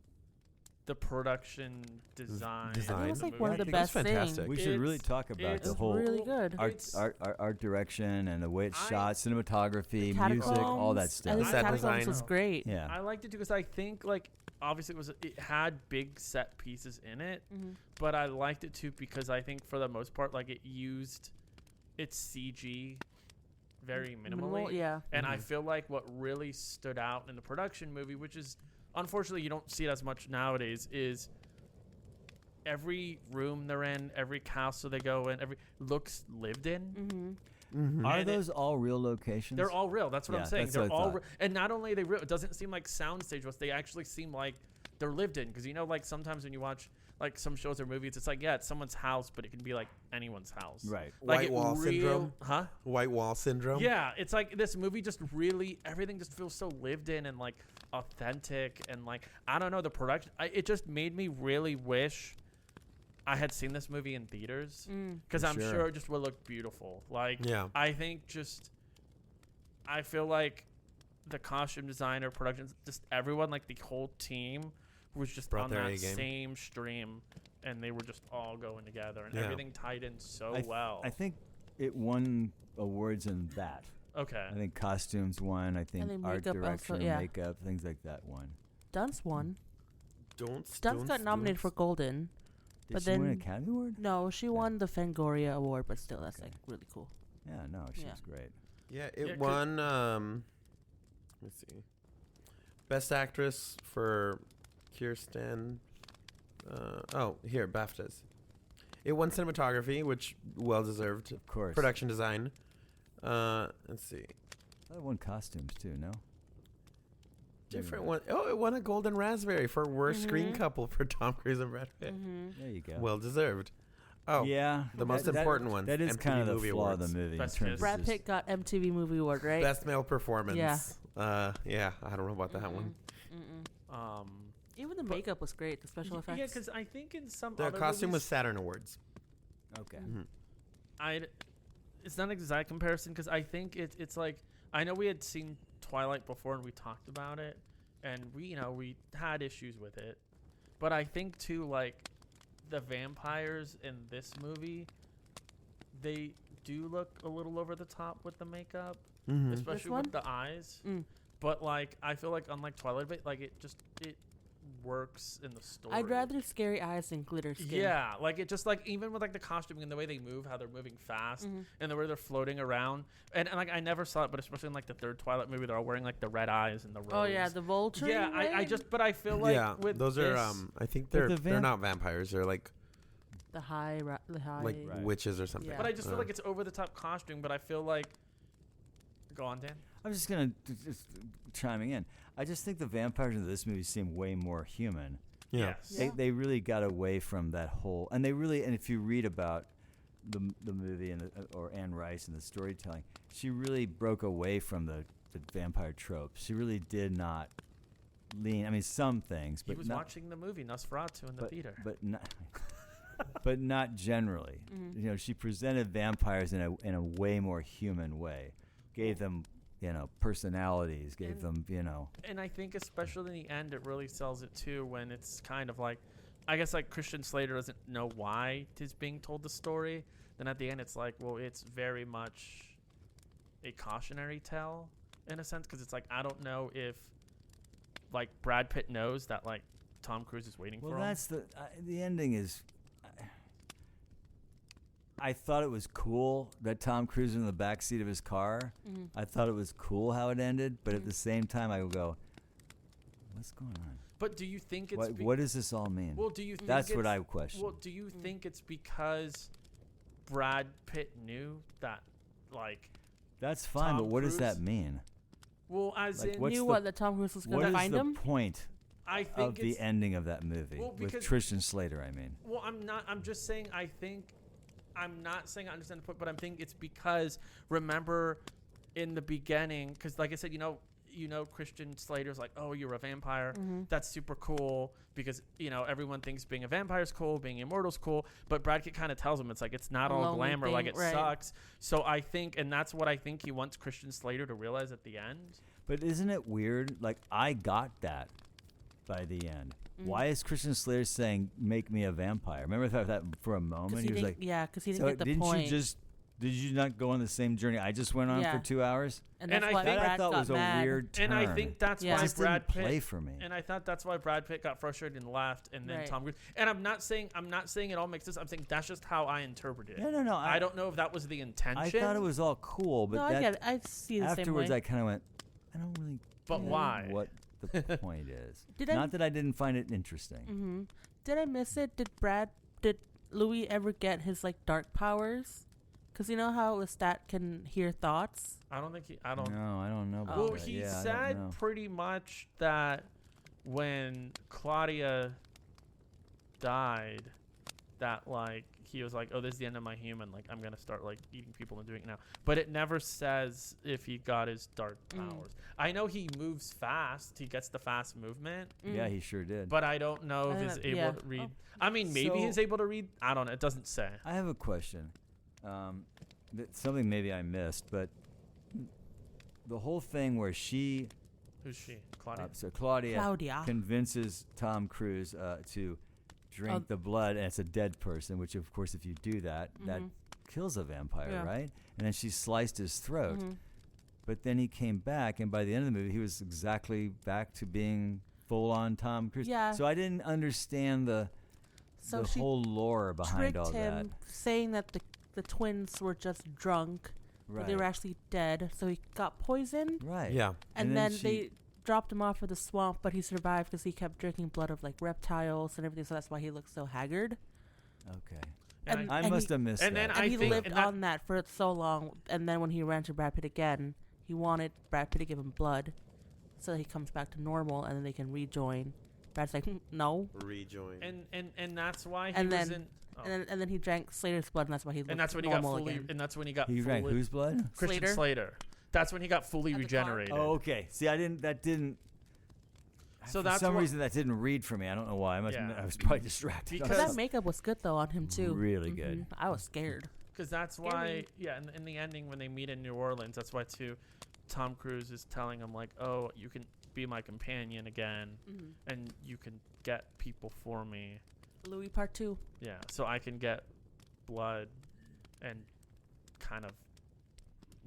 the production design.
I think it's like
of
one of
movie.
the
I think
best
it's fantastic.
things.
We should really talk about
it's
the
It's
whole
really good.
art direction and the way it's
I-
shot, cinematography,
The
music, all that
catacombs,
stuff.
I think
The
the
set
catacombs
design.
was great.
Yeah.
I liked it too because I think like obviously it had big set pieces in it,
Mm-hmm.
but I liked it too because I think for the most part like it used its CG very minimally.
Yeah.
And I
Mhm.
feel like what really stood out in the production movie, which is unfortunately you don't see it as much nowadays, is every room they're in, every castle they go in, every looks lived in.
Mm-hmm.
Mm-hmm.
Are
And
those all real locations?
They're all real. That's what
Yeah,
I'm saying.
that's
They're
what I
all
thought.
and not only are they real, it doesn't seem like soundstage was. They actually seem like they're lived in because you know, like sometimes when you watch like some shows or movies, it's like it's someone's house, but it can be like anyone's house.
right.
Like
White
it
wall syndrome.
Huh?
White wall syndrome.
Yeah, it's like this movie just really everything just feels so lived in and like authentic and like I don't know the production. It just made me really wish I had seen this movie in theaters because I'm
Sure.
sure it just would look beautiful. Like
Yeah.
I think I feel like the costume designer, productions, just everyone, like the whole team was just
Brought
on
their
that
A-game.
same stream and they were just all going together and
Yeah.
everything tied in so
I
well.
I think it won awards in that.
Okay.
I think costumes won. I think
think
art
makeup also,
direction,
yeah.
makeup, things like that won.
Dunst won.
Don't.
Dunst got nominated for Golden.
Did
But
she win an
then-
Academy Award?
No, she won the Fangoria Award, but still, that's
Okay.
like really cool.
Yeah, no, she
Yeah.
was great.
Yeah,
Yeah,
it won. Let's see. Best actress for Kirsten. Here BAFTAs. It won cinematography, which well deserved.
Of course.
Production design. Let's see.
I won costumes too. No.
Different one. Oh, it won a Golden Raspberry for worst screen
Mhm.
couple for Tom Cruise and Brad Pitt.
Mm-hmm.
There you go.
Well deserved. Oh,
yeah,
the most
that-
important one.
That is
MTV
kind of the
Movie
flaw
Awards.
of the movie.
Best
in terms
Kiss.
of
Brad
just-
Pitt got MTV Movie Award, right?
Best male performance.
Yeah.
Yeah, I don't know about that one.
Mm-mm. Even the makeup was great. The special effects.
Yeah, because I think in some
The
other
costume was
movies,
Saturn Awards.
Okay.
Mhm.
it's not an exact comparison because I think it's like I know we had seen Twilight before and we talked about it and we had issues with it, but I think too like the vampires in this movie, they do look a little over the top with the makeup,
Mm-hmm.
especially
one?
with the eyes.
Mm.
But like I feel like unlike Twilight, like it works in the story.
I'd rather scary eyes than glitter skin.
Yeah, like it just like even with like the costuming and the way they move, how they're moving fast,
Mhm.
and the way they're floating around, and like I never saw it, but especially in like the third Twilight movie, they're all wearing like the red eyes and the robes.
Oh yeah, the vulture.
yeah. But I feel like
yeah,
with
those
this,
are. I think
With
they're
the
not vampires. They're like
the high.
like
Right.
witches or something.
Yeah.
but I just feel like it's over the top costume. But I feel like, go on, Dan.
I'm just gonna just chiming in. I just think the vampires in this movie seem way more human.
yeah.
Yes.
Yeah.
They really got away from that whole, and if you read about the movie and or Anne Rice and the storytelling, she really broke away from the vampire trope. She really did not lean. I mean, some things,
He
but
was
not,
watching the movie Nosferatu in the theater.
but not, but not generally.
Mhm.
You know, she presented vampires in a way more human way, gave them personalities, gave
And-
them
And I think especially in the end, it really sells it too when it's kind of like, I guess like Christian Slater doesn't know why he's being told the story. Then at the end, it's like, well, it's very much a cautionary tale in a sense because it's like I don't know if like Brad Pitt knows that like Tom Cruise is waiting
Well,
for him.
that's the ending is. I thought it was cool that Tom Cruise was in the back seat of his car.
Mhm.
I thought it was cool how it ended, but at
Mhm.
the same time, I would go, "What's going on?
But do you think it's
What does this all mean?"
well? Do you think
That's what
it's-
I question.
Well, do you think it's because Brad Pitt knew that like
That's fine, but
Tom
what does that
Cruise-
mean?
well as
Like,
in
what's
Knew
the-
what that Tom Cruise was
What
going
is
to find
the
him.
point
I think
of the
it's
ending of that movie
Well,
with
because-
Christian Slater? I mean,
well I'm just saying I'm not saying I understand the point, but I'm thinking it's because remember in the beginning, because like I said, Christian Slater's like, oh, you're a vampire.
Mhm.
That's super cool because everyone thinks being a vampire is cool, being immortal is cool. But Brad Pitt kind of tells him it's like it's not
A
all
lonely
glamour, like
thing,
it
right.
sucks. So I think, and that's what I think he wants Christian Slater to realize at the end.
but isn't it weird? Like I got that by the end. why is Christian Slater saying "make me a vampire"? Remember that for a moment he was like,
because he didn't
so
get the
didn't
point.
did you not go on the same journey I just went on for 2 hours?
And that's
And I
why
think-
That I
Brad
thought
got
was
mad.
a weird turn.
And I think that's
Yeah.
why
It just
Brad
didn't play
Pitt.
for me.
And I thought that's why Brad Pitt got frustrated and left, and then
Right.
Tom Cruise. And I'm not saying it all makes sense. I'm saying that's just how I interpreted it.
No.
I don't know if that was the intention.
I thought it was all cool, but
No, I get it. I see the
afterwards
same way.
I kind of went, I don't really
But
get
why?
what the point is.
Did I-
Not that I didn't find it interesting.
Mm-hmm. Did I miss it? Did Louis ever get his like dark powers? Because you know how Lestat can hear thoughts.
I don't think he. I don't.
No, I don't know about
Well,
that.
he
Yeah, I don't
said
know.
pretty much that when Claudia died, that like he was like, "Oh, this is the end of my human. Like, I'm gonna start like eating people and doing it now." But it never says if he got his dark powers. I know he moves fast. He gets the fast movement,
Yeah, he sure did.
but I don't know if he's able
yeah.
to read.
Oh.
I mean, maybe
So-
he's able to read. I don't know. It doesn't say.
I have a question. Something maybe I missed, but the whole thing where she,
Who's she? Claudia.
Claudia.
convinces Tom Cruise to drink the blood, and it's a dead person, which of course if you do that, that kills a vampire,
Yeah.
right? And then she sliced his throat.
Mhm.
But then he came back, and by the end of the movie, he was exactly back to being full-on Tom Cruise.
Yeah.
So I didn't understand the
So she
whole lore behind
tricked
all
him,
that.
saying that the twins were just drunk, but
Right.
they were actually dead. So he got poisoned,
Right.
Yeah.
and,
then
then
she-
they dropped him off of the swamp, but he survived because he kept drinking blood of like reptiles and everything. So that's why he looks so haggard.
Okay.
And
I
and
must
he-
have missed
and
that.
then
And
I
he
think-
lived
and that-
on that for so long. And then when he ran to Brad Pitt again, he wanted Brad Pitt to give him blood, so that he comes back to normal, and then they can rejoin. Brad's like, no,
Rejoin.
and that's why he
And
was
then-
in. Oh.
and then he drank Slater's blood, and that's why he looked
And that's when he got
normal
fully.
again.
And that's when he got.
He drank
fully-
whose blood?
Christian
Slater.
Slater. That's when he got fully
At the car.
regenerated.
Oh, okay. See, that didn't.
So
for
that's
some
what-
reason that didn't read for me. I don't know why.
Yeah.
I was probably distracted.
Because-
But that makeup was good though on him too.
Really good.
I was scared.
Because that's why, yeah, in the ending when they meet in New Orleans, that's why too, Tom Cruise is telling him like, "Oh, you can be my companion again, and you can get people for me,
Louis Part 2.
yeah, so I can get blood, and kind of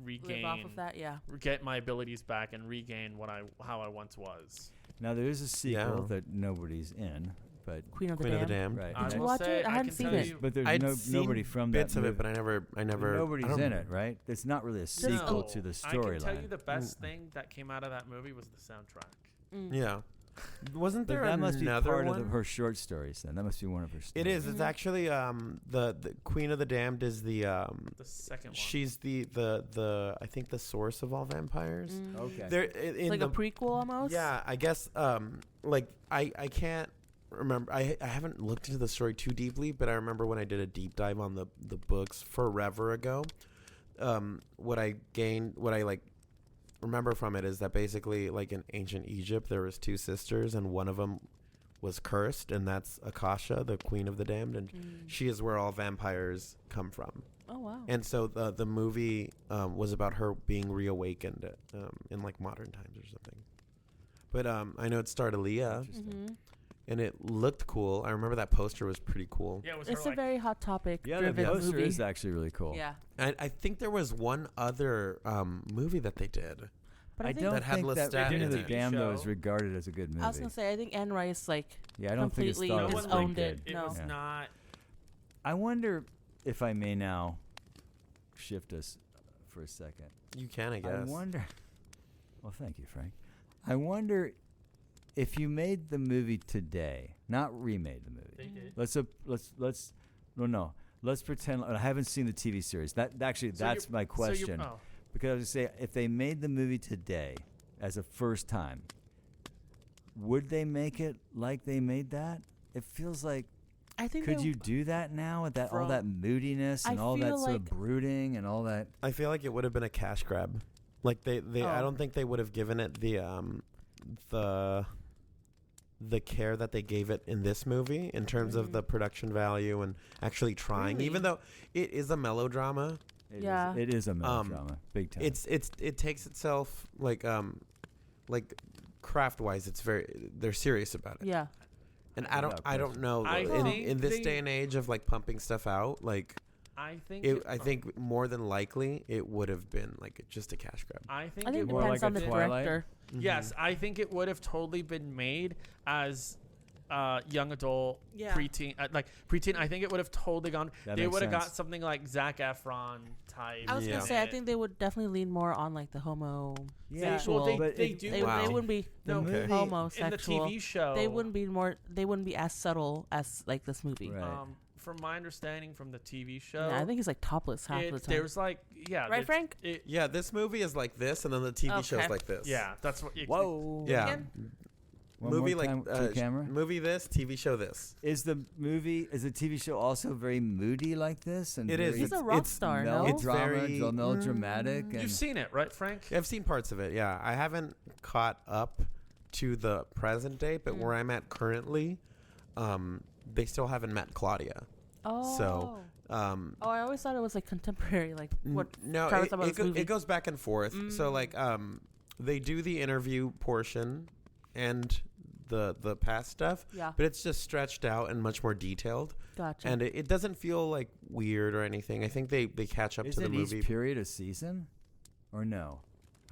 regain,
Live off of that, yeah.
get my abilities back, and regain how I once was."
Now there is a sequel
Yeah.
that nobody's in, but
Queen of the
Queen of the
Damned.
Damned.
right.
I
Did you
will
watch
say,
it? I hadn't
can
seen
tell
it.
you-
but there's
I'd
nobody
seen
from
bits
that
of it,
movie.
but I never.
Nobody's
I don't
in
remember.
it, right? It's not really a
No.
sequel to the
I can tell you
storyline.
the best thing that came out of that movie was the soundtrack.
Yeah. Wasn't
But
there
that must be
another
part
one?
of her short stories. Then that must be one of her stories.
It is. It's actually the Queen of the Damned is the
The second one.
she's the I think the source of all vampires.
Okay.
There in
It's like
the,
a prequel almost.
Yeah, I guess like I can't remember. I haven't looked into the story too deeply, but I remember when I did a deep dive on the books forever ago. What I like remember from it is that basically like in ancient Egypt there was two sisters and one of them was cursed, and that's Akasha, the Queen of the Damned, and she is where all vampires come from.
Oh wow.
And so the movie was about her being reawakened in like modern times or something. But I know it starred Aaliyah, and it looked cool. I remember that poster was pretty cool.
Yeah, it was
It's
her,
a very hot topic
Yeah, the
driven
poster
movie.
is actually really cool.
Yeah.
And I think there was one other movie that they did.
But
I
I think
don't
That had
think that
Lestat
King
in
of the
it.
Damned though is
Show.
regarded as a good movie.
I was gonna say I think Anne Rice like
Yeah, I don't think it's
completely
thought
No
of as
one
disowned
very
it.
good.
It
No.
was
Yeah.
not.
I wonder if I may now shift us for a second.
You can, I
I
guess.
wonder. Well, thank you, Frank. I wonder if you made the movie today, not remade the movie.
They did.
Let's pretend. I haven't seen the TV series. That's my question. Because I was gonna say, if they made the movie today as a first time, would they make it like they made that? It feels like.
I think
Could
they-
you do that now with that all
From-
that moodiness and
I
all that
feel
sort of
like-
brooding and all that?
I feel like it would have been a cash grab. Like I
Oh.
don't think they would have given it the care that they gave it in this movie in terms of the production value and actually trying.
Really?
Even though it is a melodrama,
Yeah.
It is a melodrama, big time.
it takes itself like craft wise, they're serious about it.
Yeah.
And I don't know.
I think
In this
they-
day and age of like pumping stuff out, like
I think.
I think more than likely it would have been like just a cash grab.
I think
I think
it
it
more
depends
like
on
a
the
Twilight?
director.
Yes, I think it would have totally been made as young adult,
Yeah.
preteen, like preteen. I think it would have totally gone.
That
They
makes
would have got
sense.
something like Zac Efron type.
I was
Yeah.
gonna say I think they would definitely lean more on like the homo.
Yeah,
sexual.
well, they
but
do.
They,
Wow.
they wouldn't be
No,
The
Okay.
movie-
homosexual.
in the TV show.
They wouldn't be more. They wouldn't be as subtle as like this movie.
Right.
From my understanding from the TV show,
Yeah, I think he's like topless half the time.
there's like
right,
there's-
Frank?
Yeah, this movie is like this, and then the TV show's
Okay.
like this.
Yeah, that's what.
Whoa.
Yeah.
Again?
One
movie
more
like
time to camera.
movie this, TV show this.
Is the TV show also very moody like this? And
It is.
very
He's a rock star, no?
It's very-
melodramatic.
You've seen it, right, Frank?
I've seen parts of it. Yeah, I haven't caught up to the present day, but where I'm at currently, they still haven't met Claudia.
Oh.
So,
Oh, I always thought it was like contemporary, like what
no,
Travis thought about this movie.
it goes back and forth. So like they do the interview portion and the past stuff,
Yeah.
but it's just stretched out and much more detailed,
Gotcha.
and it doesn't feel like weird or anything. I think they catch up
Is
to the
it
movie.
each period a season, or no?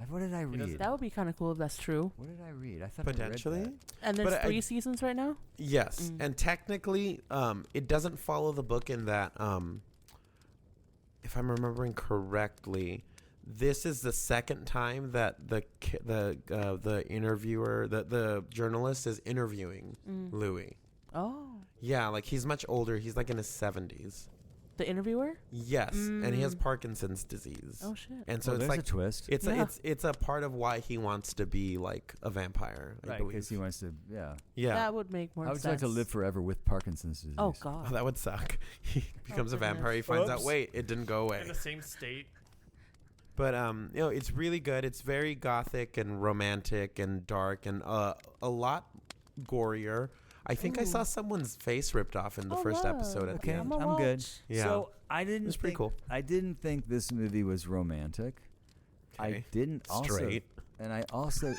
What did I read?
that would be kind of cool if that's true.
What did I read? I thought
Potentially.
I read
And there's
But I-
3 seasons right now.
Yes, and technically, it doesn't follow the book in that. If I'm remembering correctly, this is the second time that the interviewer, the journalist, is interviewing Louis.
Oh,
Yeah, like he's much older. He's like in his 70s.
the interviewer.
Yes, and he has Parkinson's disease.
Oh shit.
And so
Well,
it's
there's
like
a twist.
it's
Yeah.
it's a part of why he wants to be like a vampire. I
Right,
believe.
because he wants to. Yeah.
Yeah.
That would make more
I would
sense.
like to live forever with Parkinson's disease.
Oh
Oh,
god.
that would suck. He becomes a vampire. He finds out,
Oops.
wait, it didn't go away.
In the same state.
But it's really good. It's very gothic and romantic and dark and a lot gorier. I think I
Ooh.
saw someone's face ripped off in the
Oh,
first
love.
episode at
Okay,
the
I'm
end.
I'ma
good.
watch.
Yeah.
So I didn't.
It's pretty
think-
cool.
I didn't think this movie was romantic. I
Okay.
didn't also,
Straight.
and I also,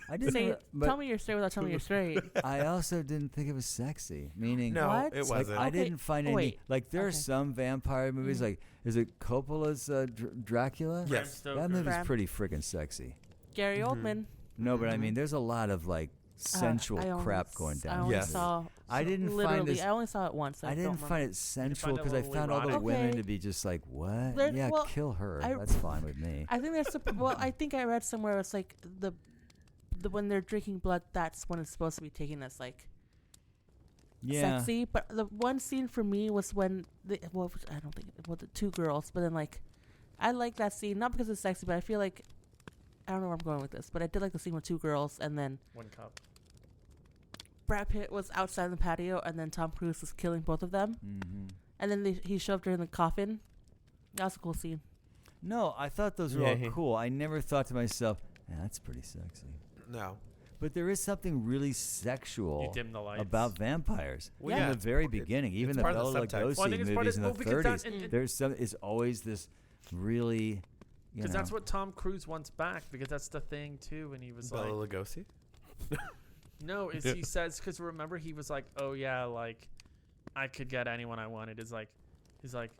I didn't.
Say,
but
tell me you're straight without telling me you're straight.
I also didn't think it was sexy. Meaning,
No,
What?
it
Like,
wasn't.
I
Okay,
didn't find any.
wait.
Like there are
Okay.
some vampire movies, like is it Coppola's Dracula?
Yes.
Bram
That
Stoker.
movie's
Bram.
pretty freaking sexy.
Gary Oldman.
No, but I
Mhm.
mean, there's a lot of like sensual
I only
crap
s-
going
I
down.
only
Yes.
saw.
I didn't find
literally.
this-
I only saw it once.
I
don't
didn't
remember.
find it sensual
find it a
because I
little
found all the
erotic?
women
Okay.
to be just like, what?
There-
Yeah,
well,
kill her.
I-
That's fine with me.
I think there's well, I think I read somewhere it's like the when they're drinking blood, that's when it's supposed to be taken as like
Yeah.
sexy. But the one scene for me was when I don't think the 2 girls, but then like I like that scene not because it's sexy, but I feel like I don't know where I'm going with this, but I did like the scene with 2 girls, and then
One cup.
Brad Pitt was outside the patio, and then Tom Cruise was killing both of them,
Mm-hmm.
and then he shoved her in the coffin. That was a cool scene.
No, I thought those were
Yeah,
all
he-
cool. I never thought to myself, yeah, that's pretty sexy.
No.
But there is something really sexual
You dim the lights.
about vampires.
Well,
From
yeah,
the
it's
very
part- it-
beginning, even
it's
the
part of
Bela
the subtext.
Lugosi
Well, I think it's part
movies
of
in the
well, because
30s.
that- and-
There's some. Is always this really.
Because that's what Tom Cruise wants back. Because that's the thing too. When he was
Bela
like,
Lugosi?
no, is he says because remember he was like, oh yeah, like I could get anyone I wanted. He's like,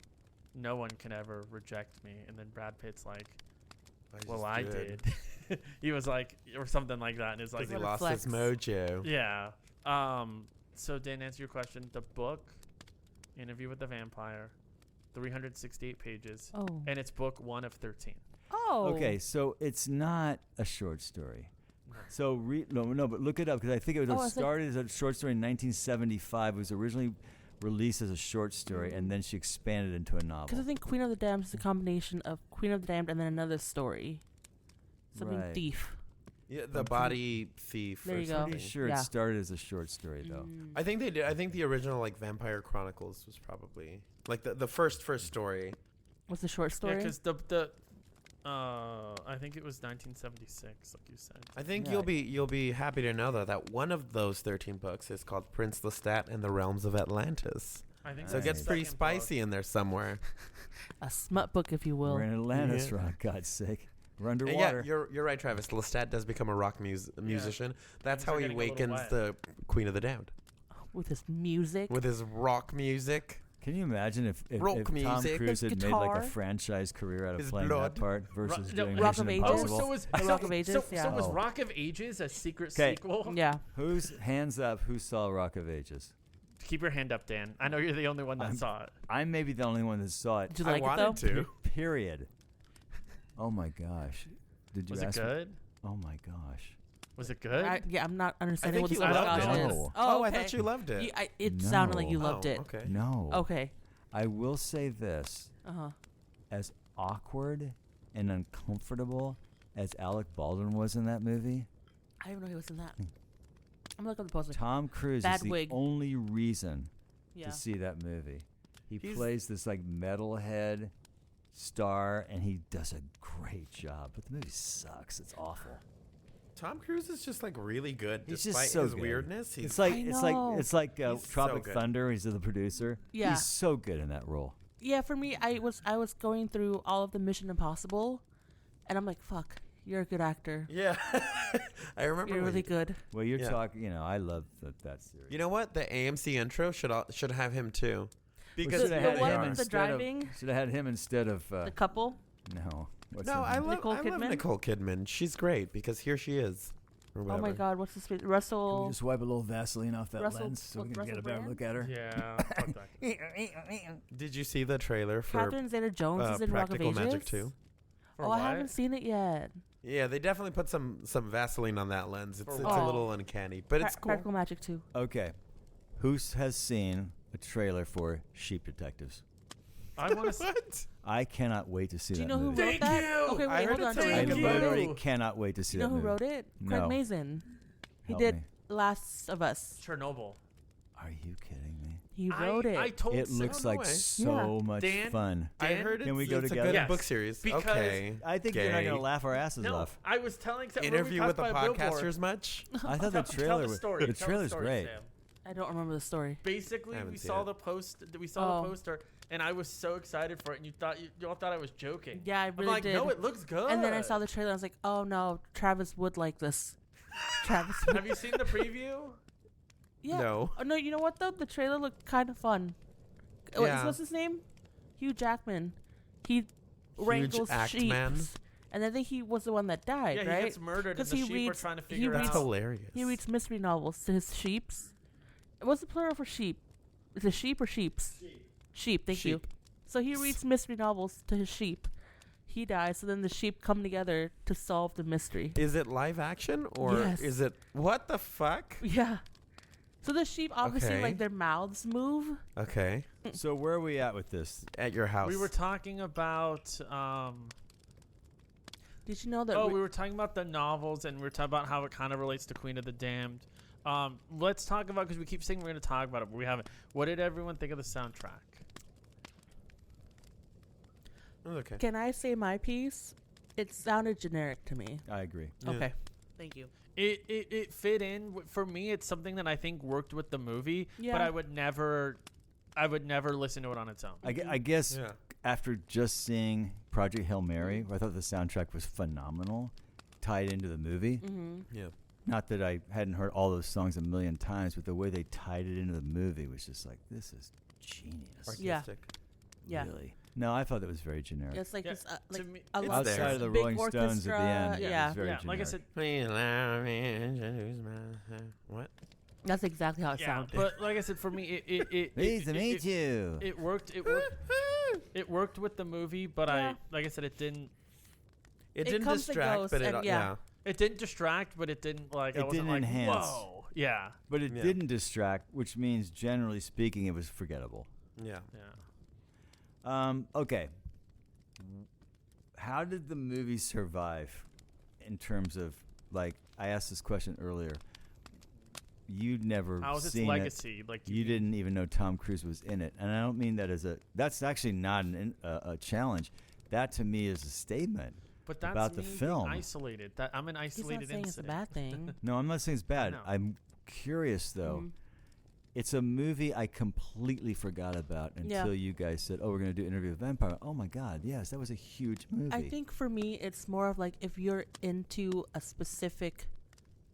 no one can ever reject me. And then Brad Pitt's like, well, I did. He was like, or something like that, and it's like,
Because he
What a
lost
flex.
his mojo.
yeah. So Dan, answer your question. The book, Interview with the Vampire, 368 pages,
Oh.
and it's book 1 of 13.
Oh.
Okay, so it's not a short story. So but look it up because I think it was
Oh, I think-
started as a short story in 1975. It was originally released as a short story, and then she expanded into a novel.
Because I think Queen of the Damned is a combination of Queen of the Damned and then another story. Something
Right.
thief.
Yeah, the body thief.
There
or
you go.
something.
Pretty sure
Yeah.
it started as a short story though.
Mm.
I think they did. I think the original like Vampire Chronicles was probably like the first story.
What's the short
Yeah,
story?
because I think it was 1976, like you said.
I think
Yeah.
you'll be happy to know though that one of those 13 books is called Prince Lestat and the Realms of Atlantis.
I think
So it gets
Nice.
pretty spicy in there somewhere.
A smut book, if you will.
We're in Atlantis,
Yeah.
for God's sake. We're
And
underwater.
yeah, you're right, Travis. Lestat does become a rock musician. That's
Things
how
are
he
getting a little
awakens
wet.
the Queen of the Damned.
Oh with his music.
With his rock music.
Can you imagine if
Rock
Tom
music.
Cruise
His
had made like a
guitar.
franchise career out of
His
playing
blood.
that part versus
no,
doing
Rock
Mission
of Ages.
Oh,
Impossible?
so was
The Rock of Ages,
so
yeah.
was
Oh.
Rock of Ages a secret
'Kay.
sequel?
Yeah.
Who's hands up? Who saw Rock of Ages?
Keep your hand up, Dan. I know you're the only one that
I'm-
saw it.
I may be the only one that saw it.
Did you like
I
it though?
wanted to.
Period. Oh my gosh. Did you
Was it
ask me?
good?
Oh my gosh.
Was it good?
I'm not understanding what
think
this
you
loved
discussion
it.
is.
No.
Oh,
I
okay.
thought you loved it.
It sounded like you
No.
loved it.
Okay.
No.
Okay.
I will say this.
Uh-huh.
As awkward and uncomfortable as Alec Baldwin was in that movie,
I didn't know he was in that. I'm gonna look up the poster.
Tom Cruise
Bad
is the
wig.
only reason
Yeah.
to see that movie. He
He's-
plays this like metalhead star, and he does a great job. But the movie sucks. It's awful.
Tom Cruise is just like really good,
He's
despite
just so
his
good.
weirdness. He's
It's like
I
it's like
know.
it's like
He's so
Tropic
good.
Thunder. He's the producer.
Yeah.
He's so good in that role.
Yeah, for me, I was going through all of the Mission Impossible, and I'm like, fuck, you're a good actor.
yeah. I remember.
You're
when
really
you-
good.
Well, you're
Yeah.
talking. You know, I love that series.
You know what? The AMC intro should have him too, because
should have
the
had
one
him
with the
instead of.
driving?
Should have had him instead of.
The couple.
No. What's
no,
her
I
name?
love
Nicole Kidman?
Nicole Kidman. She's great because here she is. Or
Oh
whatever.
my God, what's his face?
Can
Russell.
we just wipe a little Vaseline off that
Russell-
lens so we can
Russell
get a better
Brand?
look at her?
Yeah. fuck that.
Did you see the trailer for
Catherine Zeta-Jones is in Rock of
Practical
Ages.
Magic 2?
For
Oh,
what?
I haven't seen it yet.
Yeah, they definitely put some Vaseline on that lens. It's
For
a
what?
little uncanny, but it's cool.
Practical Magic 2.
Okay. Who has seen a trailer for Sheep Detectives?
I want to.
What?
I cannot wait to see
Do you
that
know who
movie.
wrote
Thank
that?
you!
Okay,
I
wait,
heard
hold
it
on.
too.
Do you
I
Thank
know
you.
who wrote it?
literally cannot wait to see
Do you know
that
who
movie.
wrote it?
No.
Craig Mazin. He
Help
did
me.
Last of Us.
Chernobyl.
Are you kidding me?
He wrote it.
I told
It looks
no
like
way.
so much
Dan?
fun.
I
Dan,
heard
Can we
it's,
go
it's
together?
a good
Yes,
book series.
because
Okay.
I think you're not
Gay.
going to laugh our asses
No,
off.
I was telling.
Interview with the
podcasters.
podcasters much?
I thought the
Tell
trailer
the
was
story.
the
Tell
trailer's
story,
great.
Sam.
I don't remember the story.
Basically,
I haven't
we
seen
saw
it.
the post. We saw
Oh.
the poster, and I was so excited for it. And you all thought I was joking.
Yeah, I
I'm
really
like,
did.
no, it looks good.
And then I saw the trailer. I was like, oh no, Travis would like this. Travis. Would.
Have you seen the preview?
Yeah.
No.
Oh, no, you know what though? The trailer looked kind of fun.
Yeah.
What's his name? Hugh Jackman. He wrangles sheep.
Ackman?
And I think he was the one that died,
Yeah, he
right?
gets murdered, and
'Cause
the
he
sheep
reads-
are trying to
he
figure
That's
reads-
out.
hilarious.
He reads mystery novels to his sheeps. What's the plural for sheep? Is it sheep or sheeps? Sheep, thank you.
Sheep.
So he reads mystery novels to his sheep. He dies, so then the sheep come together to solve the mystery.
Is it live action or
Yes.
is it what the fuck?
Yeah. So the sheep obviously
Okay.
like their mouths move.
Okay.
So where are we at with this?
At your house.
We were talking about.
Did you know that?
We were talking about the novels, and we were talking about how it kind of relates to Queen of the Damned. Let's talk about, because we keep saying we're going to talk about it, but we haven't. What did everyone think of the soundtrack?
Okay.
Can I say my piece? It sounded generic to me.
I agree.
Yeah.
Okay. Thank you.
It fit in. For me, it's something that I think worked with the movie, but
Yeah.
I would never listen to it on its own.
I guess
Yeah.
after just seeing Project Hail Mary, where I thought the soundtrack was phenomenal, tied into the movie.
Mm-hmm.
Yeah.
Not that I hadn't heard all those songs a million times, but the way they tied it into the movie was just like, this is genius.
Yeah.
Artistic.
Yeah.
Really. No, I thought that was very generic.
It's like
Yeah,
this,
to
like
me-
a
It's
lot
there.
Outside of the
big
Rolling Stones at the
orchestra,
end, it
Yeah.
was very
Yeah,
generic.
like I said,
What?
That's exactly how it
yeah.
sounded.
But like I said, for me,
Pleased to meet you.
It worked. It worked with the movie, but
Yeah.
like I said, it didn't.
It
It
didn't
comes and
distract,
goes,
but it
and
yeah.
It didn't distract, but it didn't like. I
It
wasn't
didn't
like,
enhance.
Whoa. Yeah.
But it
Yeah.
didn't distract, which means, generally speaking, it was forgettable.
Yeah.
Yeah.
Okay. How did the movie survive in terms of, like, I asked this question earlier. You'd never
How was its
seen
legacy? Like
it. You didn't even know Tom Cruise was in it. And I don't mean that as that's actually not a challenge. That, to me, is a statement.
But that's
about the
me being
film.
Isolated. That I'm an
He's
isolated
not saying it's a
incident.
bad thing.
No, I'm not saying it's bad.
know.
I'm curious, though.
Mhm.
It's a movie I completely forgot about
Yeah.
until you guys said, "Oh, we're going to do Interview with Vampire." Oh my God, yes, that was a huge movie.
I think for me, it's more of like if you're into a specific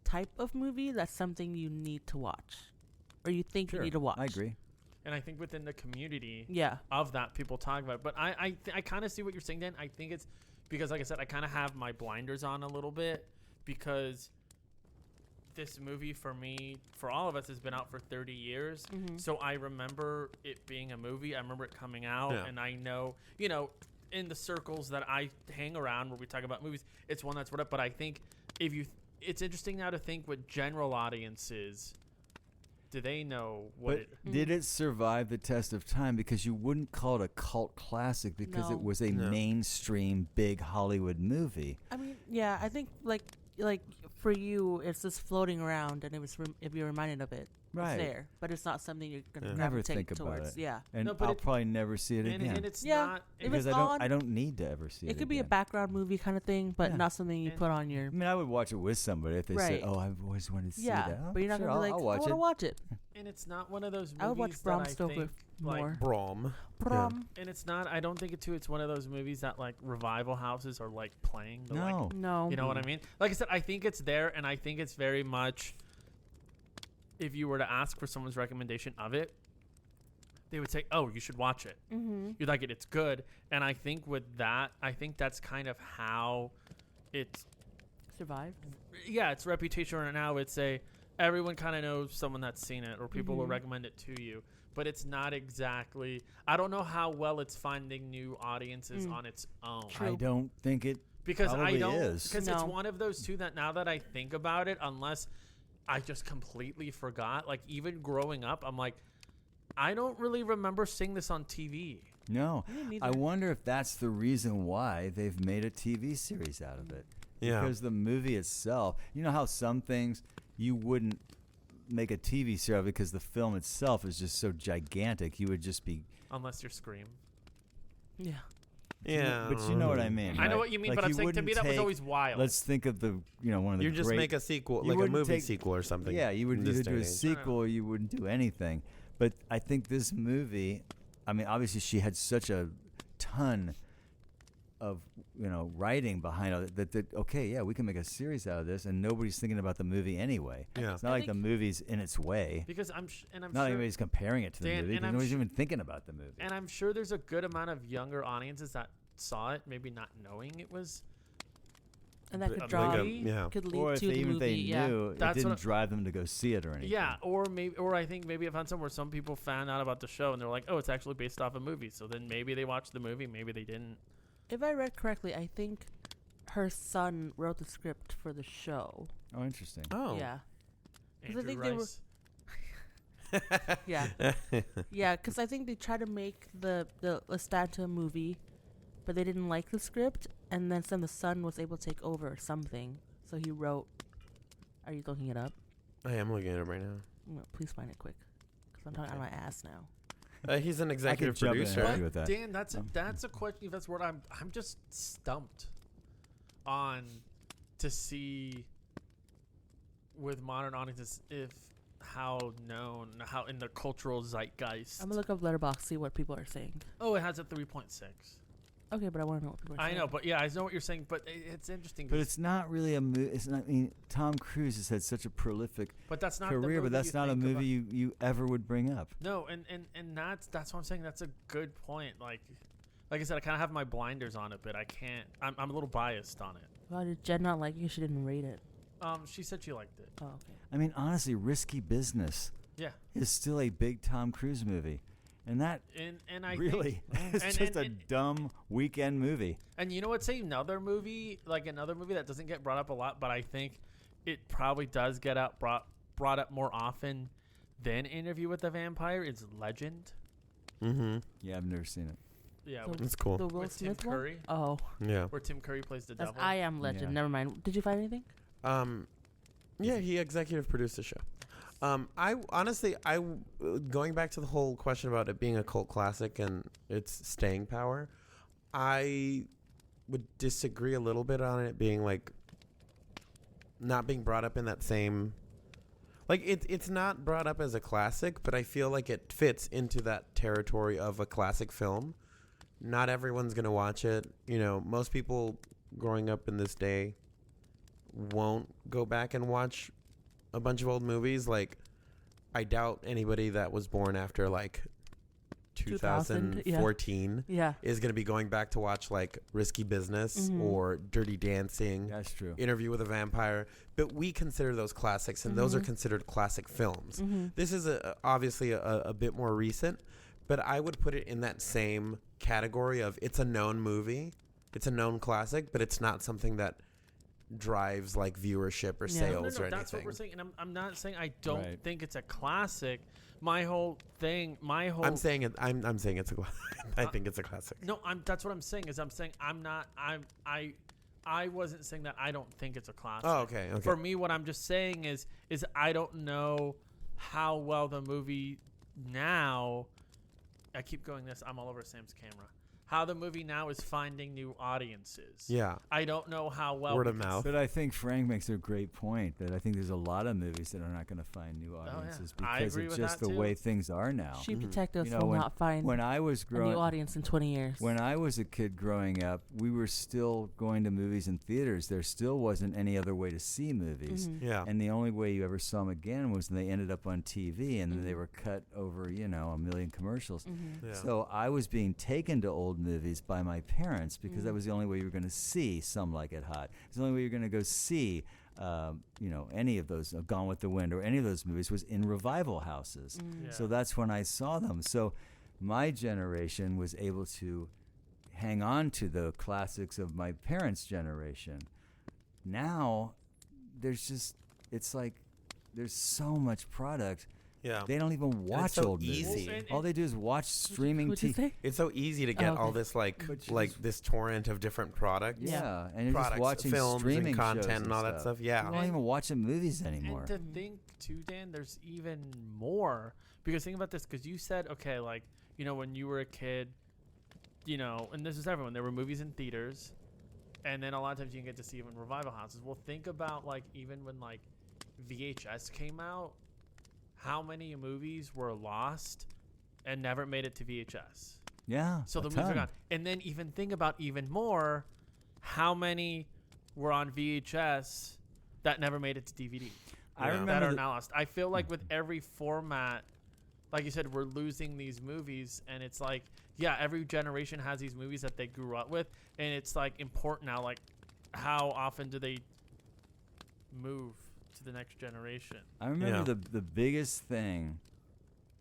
type of movie, that's something you need to watch. or you think
Sure,
you need to watch.
I agree.
And I think within the community
Yeah.
of that, people talk about it. But I kind of see what you're saying, Dan. I think it's because, like I said, I kind of have my blinders on a little bit because this movie for me, for all of us, has been out for 30 years.
Mhm.
So I remember it being a movie. I remember it coming out.
Yeah.
And I know, in the circles that I hang around where we talk about movies, it's one that's brought up. But I think it's interesting now to think what general audiences, do they know what
But
it...
did it survive the test of time? Because you wouldn't call it a cult classic because
No.
it was a
No.
mainstream big Hollywood movie.
I mean, yeah, I think like for you, it's just floating around, and it was if you're reminded of it,
Right.
it's there, but it's not something you're gonna
Yeah.
Never
gravitate
think about
towards.
it.
Yeah,
And
No, but
I'll probably never see it again.
and it's
Yeah.
not...
If
because
it's
I don't need to ever see it.
it could be a
again.
background movie kind of thing, but
Yeah.
not something you
And-
put on your.
I mean, I would watch it with somebody if they
Right.
said, "Oh, I've always wanted to see
Yeah,
that." Oh,
but you're not
sure,
gonna be like,
I'll
I
watch
want to
it.
watch it.
And it's not one of those movies
I would watch
that
Bram
I
Stoker
think, like,
more.
Brom.
Prom.
and it's not. I don't think it's one of those movies that like revival houses are like playing. They're,
No.
like,
No.
you know what I mean? Like I said, I think it's there, and I think it's very much. If you were to ask for someone's recommendation of it, they would say, "Oh, you should watch it.
Mm-hmm.
You like it? It's good." And I think with that, I think that's kind of how it's.
Survived.
Yeah, its reputation right now. It's everyone kind of knows someone that's seen it, or people will
Mhm.
recommend it to you. But it's not exactly. I don't know how well it's finding new audiences on its own.
True.
I don't think it
Because I
probably
don't.
is.
Because it's
No.
one of those two that now that I think about it, unless I just completely forgot. Like even growing up, I'm like, I don't really remember seeing this on TV.
No.
Me neither.
I wonder if that's the reason why they've made a TV series out of it.
Yeah.
Because the movie itself, you know how some things you wouldn't make a TV series of because the film itself is just so gigantic. You would just be.
Unless you're Scream.
Yeah.
Yeah.
But you know what I mean.
I know
right?
what you mean,
Like,
but I'm
you
saying to
wouldn't
me that was
take-
always wild.
Let's think of the one of the
You just
great,
make a sequel,
you
like a
wouldn't
movie
take-
sequel or something.
Yeah, you would
in this
either
day
do a
and age.
sequel or you wouldn't do anything. But I think this movie, I mean, obviously she had such a ton of writing behind it that okay, yeah, we can make a series out of this, and nobody's thinking about the movie anyway.
Yeah.
It's not
I
like the
think-
movie's in its way.
because I'm
Not
sure.
anybody's comparing it to the
Dan,
movie.
and
'Cause
I'm
nobody's
sh-
even thinking about the movie.
And I'm sure there's a good amount of younger audiences that saw it, maybe not knowing it was.
And that
But-
could
like
draw.
a-
yeah.
Could lead
Or if
to the
even if
movie.
they
Yeah.
knew, it
That's
didn't
what-
drive them to go see it or anything.
Yeah, or I think maybe I found somewhere some people found out about the show and they're like, oh, it's actually based off a movie. So then maybe they watched the movie, maybe they didn't.
If I read correctly, I think her son wrote the script for the show.
Oh, interesting.
Oh.
Yeah. 'Cause I
Andrew
think they were-
Rice.
Yeah. Yeah, because I think they tried to make the Lestat a movie, but they didn't like the script, and then the son was able to take over or something. So he wrote. Are you looking it up?
I am looking at it right now.
No, please find it quick, because I'm talking out of my ass now.
He's an executive
jump in and
producer.
help you with that.
Dan, that's a question. That's what I'm just stumped on to see with modern audiences how in the cultural zeitgeist.
I'm gonna look up Letterboxd, see what people are saying.
Oh, it has a 3.6.
Okay, but I want to know what people are saying.
I know, but yeah, I know what you're saying. But it's interesting.
But it's not really a movie. It's not. I mean, Tom Cruise has had such a prolific
but that's not the
career,
movie
but that's
you
not a
think about.
movie you ever would bring up.
No, and that's what I'm saying. That's a good point. Like I said, I kind of have my blinders on it, but I can't. I'm a little biased on it.
Why did Jen not like it? She didn't rate it.
She said she liked it.
Oh, okay.
I mean, honestly, Risky Business
Yeah,
is still a big Tom Cruise movie, and that
and I
really
think,
is
and-
just
and-
a dumb weekend movie.
And you know what's another movie that doesn't get brought up a lot, but I think it probably does get brought up more often than Interview with the Vampire is Legend.
Mm-hmm.
Yeah, I've never seen it.
Yeah,
The-
with,
That's cool.
The Will
with Tim
Smith one?
Curry,
Oh,
Yeah.
where Tim Curry plays the
that's
devil.
I Am Legend.
Yeah.
Never mind. Did you find anything?
Yeah, he executive produced the show. I honestly, going back to the whole question about it being a cult classic and its staying power, I would disagree a little bit on it being like not being brought up in that same. Like it's not brought up as a classic, but I feel like it fits into that territory of a classic film. Not everyone's gonna watch it. You know, most people growing up in this day won't go back and watch a bunch of old movies. Like I doubt anybody that was born after like 2014
Yeah.
is going to be going back to watch like Risky Business or Dirty Dancing.
That's true.
Interview with a Vampire. But we consider those classics, and those are considered classic films. This is obviously a bit more recent, but I would put it in that same category of it's a known movie. It's a known classic, but it's not something that drives like viewership or sales or anything.
That's what we're saying. And I'm not saying I don't think it's a classic. My whole thing,
I'm saying it. I'm saying it's a. I think it's a classic.
No, that's what I'm saying. I'm saying I wasn't saying that I don't think it's a classic.
Oh, okay.
For me, what I'm just saying is I don't know how well the movie now. I keep going this. I'm all over Sam's camera. How the movie now is finding new audiences.
Yeah.
I don't know how well.
Word of mouth.
But I think Frank makes a great point that I think there's a lot of movies that are not going to find new audiences because
agree
of
with
just
that
the
too.
way things are now.
Sheep Detectives
You know,
will
when-
not find
When I was
a new
growing
audience in 20 years.
When I was a kid growing up, we were still going to movies and theaters. There still wasn't any other way to see movies.
Yeah.
And the only way you ever saw them again was when they ended up on TV and then they were cut over, a million commercials.
Yeah.
So I was being taken to old movies by my parents because that was the only way you were going to see Some Like It Hot. It's the only way you're going to go see, any of those, Gone with the Wind or any of those movies was in revival houses.
Yeah.
So that's when I saw them. So my generation was able to hang on to the classics of my parents' generation. Now, it's like there's so much product.
Yeah.
They don't even watch
so
old movies.
easy.
Well,
All they do is watch streaming
What'd you
TV.
say?
It's so easy to get
okay.
all this like
But you just-
this torrent of different products.
Yeah, and you're
Products,
just watching
films
streaming
and content
shows
and all that stuff. Yeah.
You don't even watch the movies anymore.
And to think too, Dan, there's even more. Because think about this, because you said, okay, like, when you were a kid, and this is everyone, there were movies in theaters, and then a lot of times you can get to see them in revival houses. Well, think about, like, even when, like, VHS came out, how many movies were lost and never made it to VHS?
Yeah.
So
a
the movies are
ton.
gone. And then even think about even more, how many were on VHS that never made it to DVD?
I
Yeah.
remember
That are
the-
now lost. I feel like with every format, like you said, we're losing these movies, and it's like, yeah, every generation has these movies that they grew up with, and it's like important now. Like, how often do they move to the next generation?
I remember
Yeah.
the biggest thing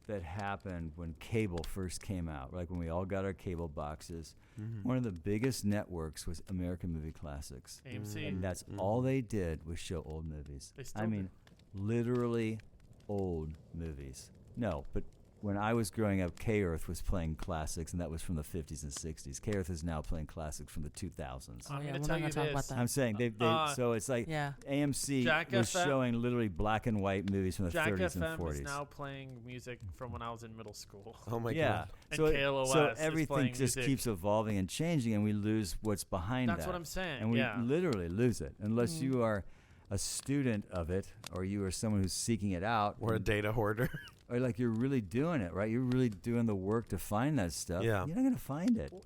that happened when cable first came out, like when we all got our cable boxes. One of the biggest networks was American Movie Classics.
AMC.
And that's all they did was show old movies.
They still
I mean, literally old movies. No, but when I was growing up, K-Earth was playing classics, and that was from the 50s and 60s. K-Earth is now playing classics from the 2000s.
I'm
yeah,
gonna
we're
tell
not
you
gonna talk about
this.
that.
I'm saying they so it's like
Yeah.
AMC
Jack
was
FM
showing literally black and white movies from the
Jack
30s and
FM
40s.
is now playing music from when I was in middle school.
Oh my
yeah.
god.
And
So,
KLOS
so
is
everything
playing
just
music.
keeps evolving and changing, and we lose what's behind
That's
that.
what I'm saying.
And we
yeah.
literally lose it unless you are a student of it, or you are someone who's seeking it out,
Or a data hoarder.
or like you're really doing it, right? You're really doing the work to find that stuff.
Yeah.
You're not going to find it.
Well,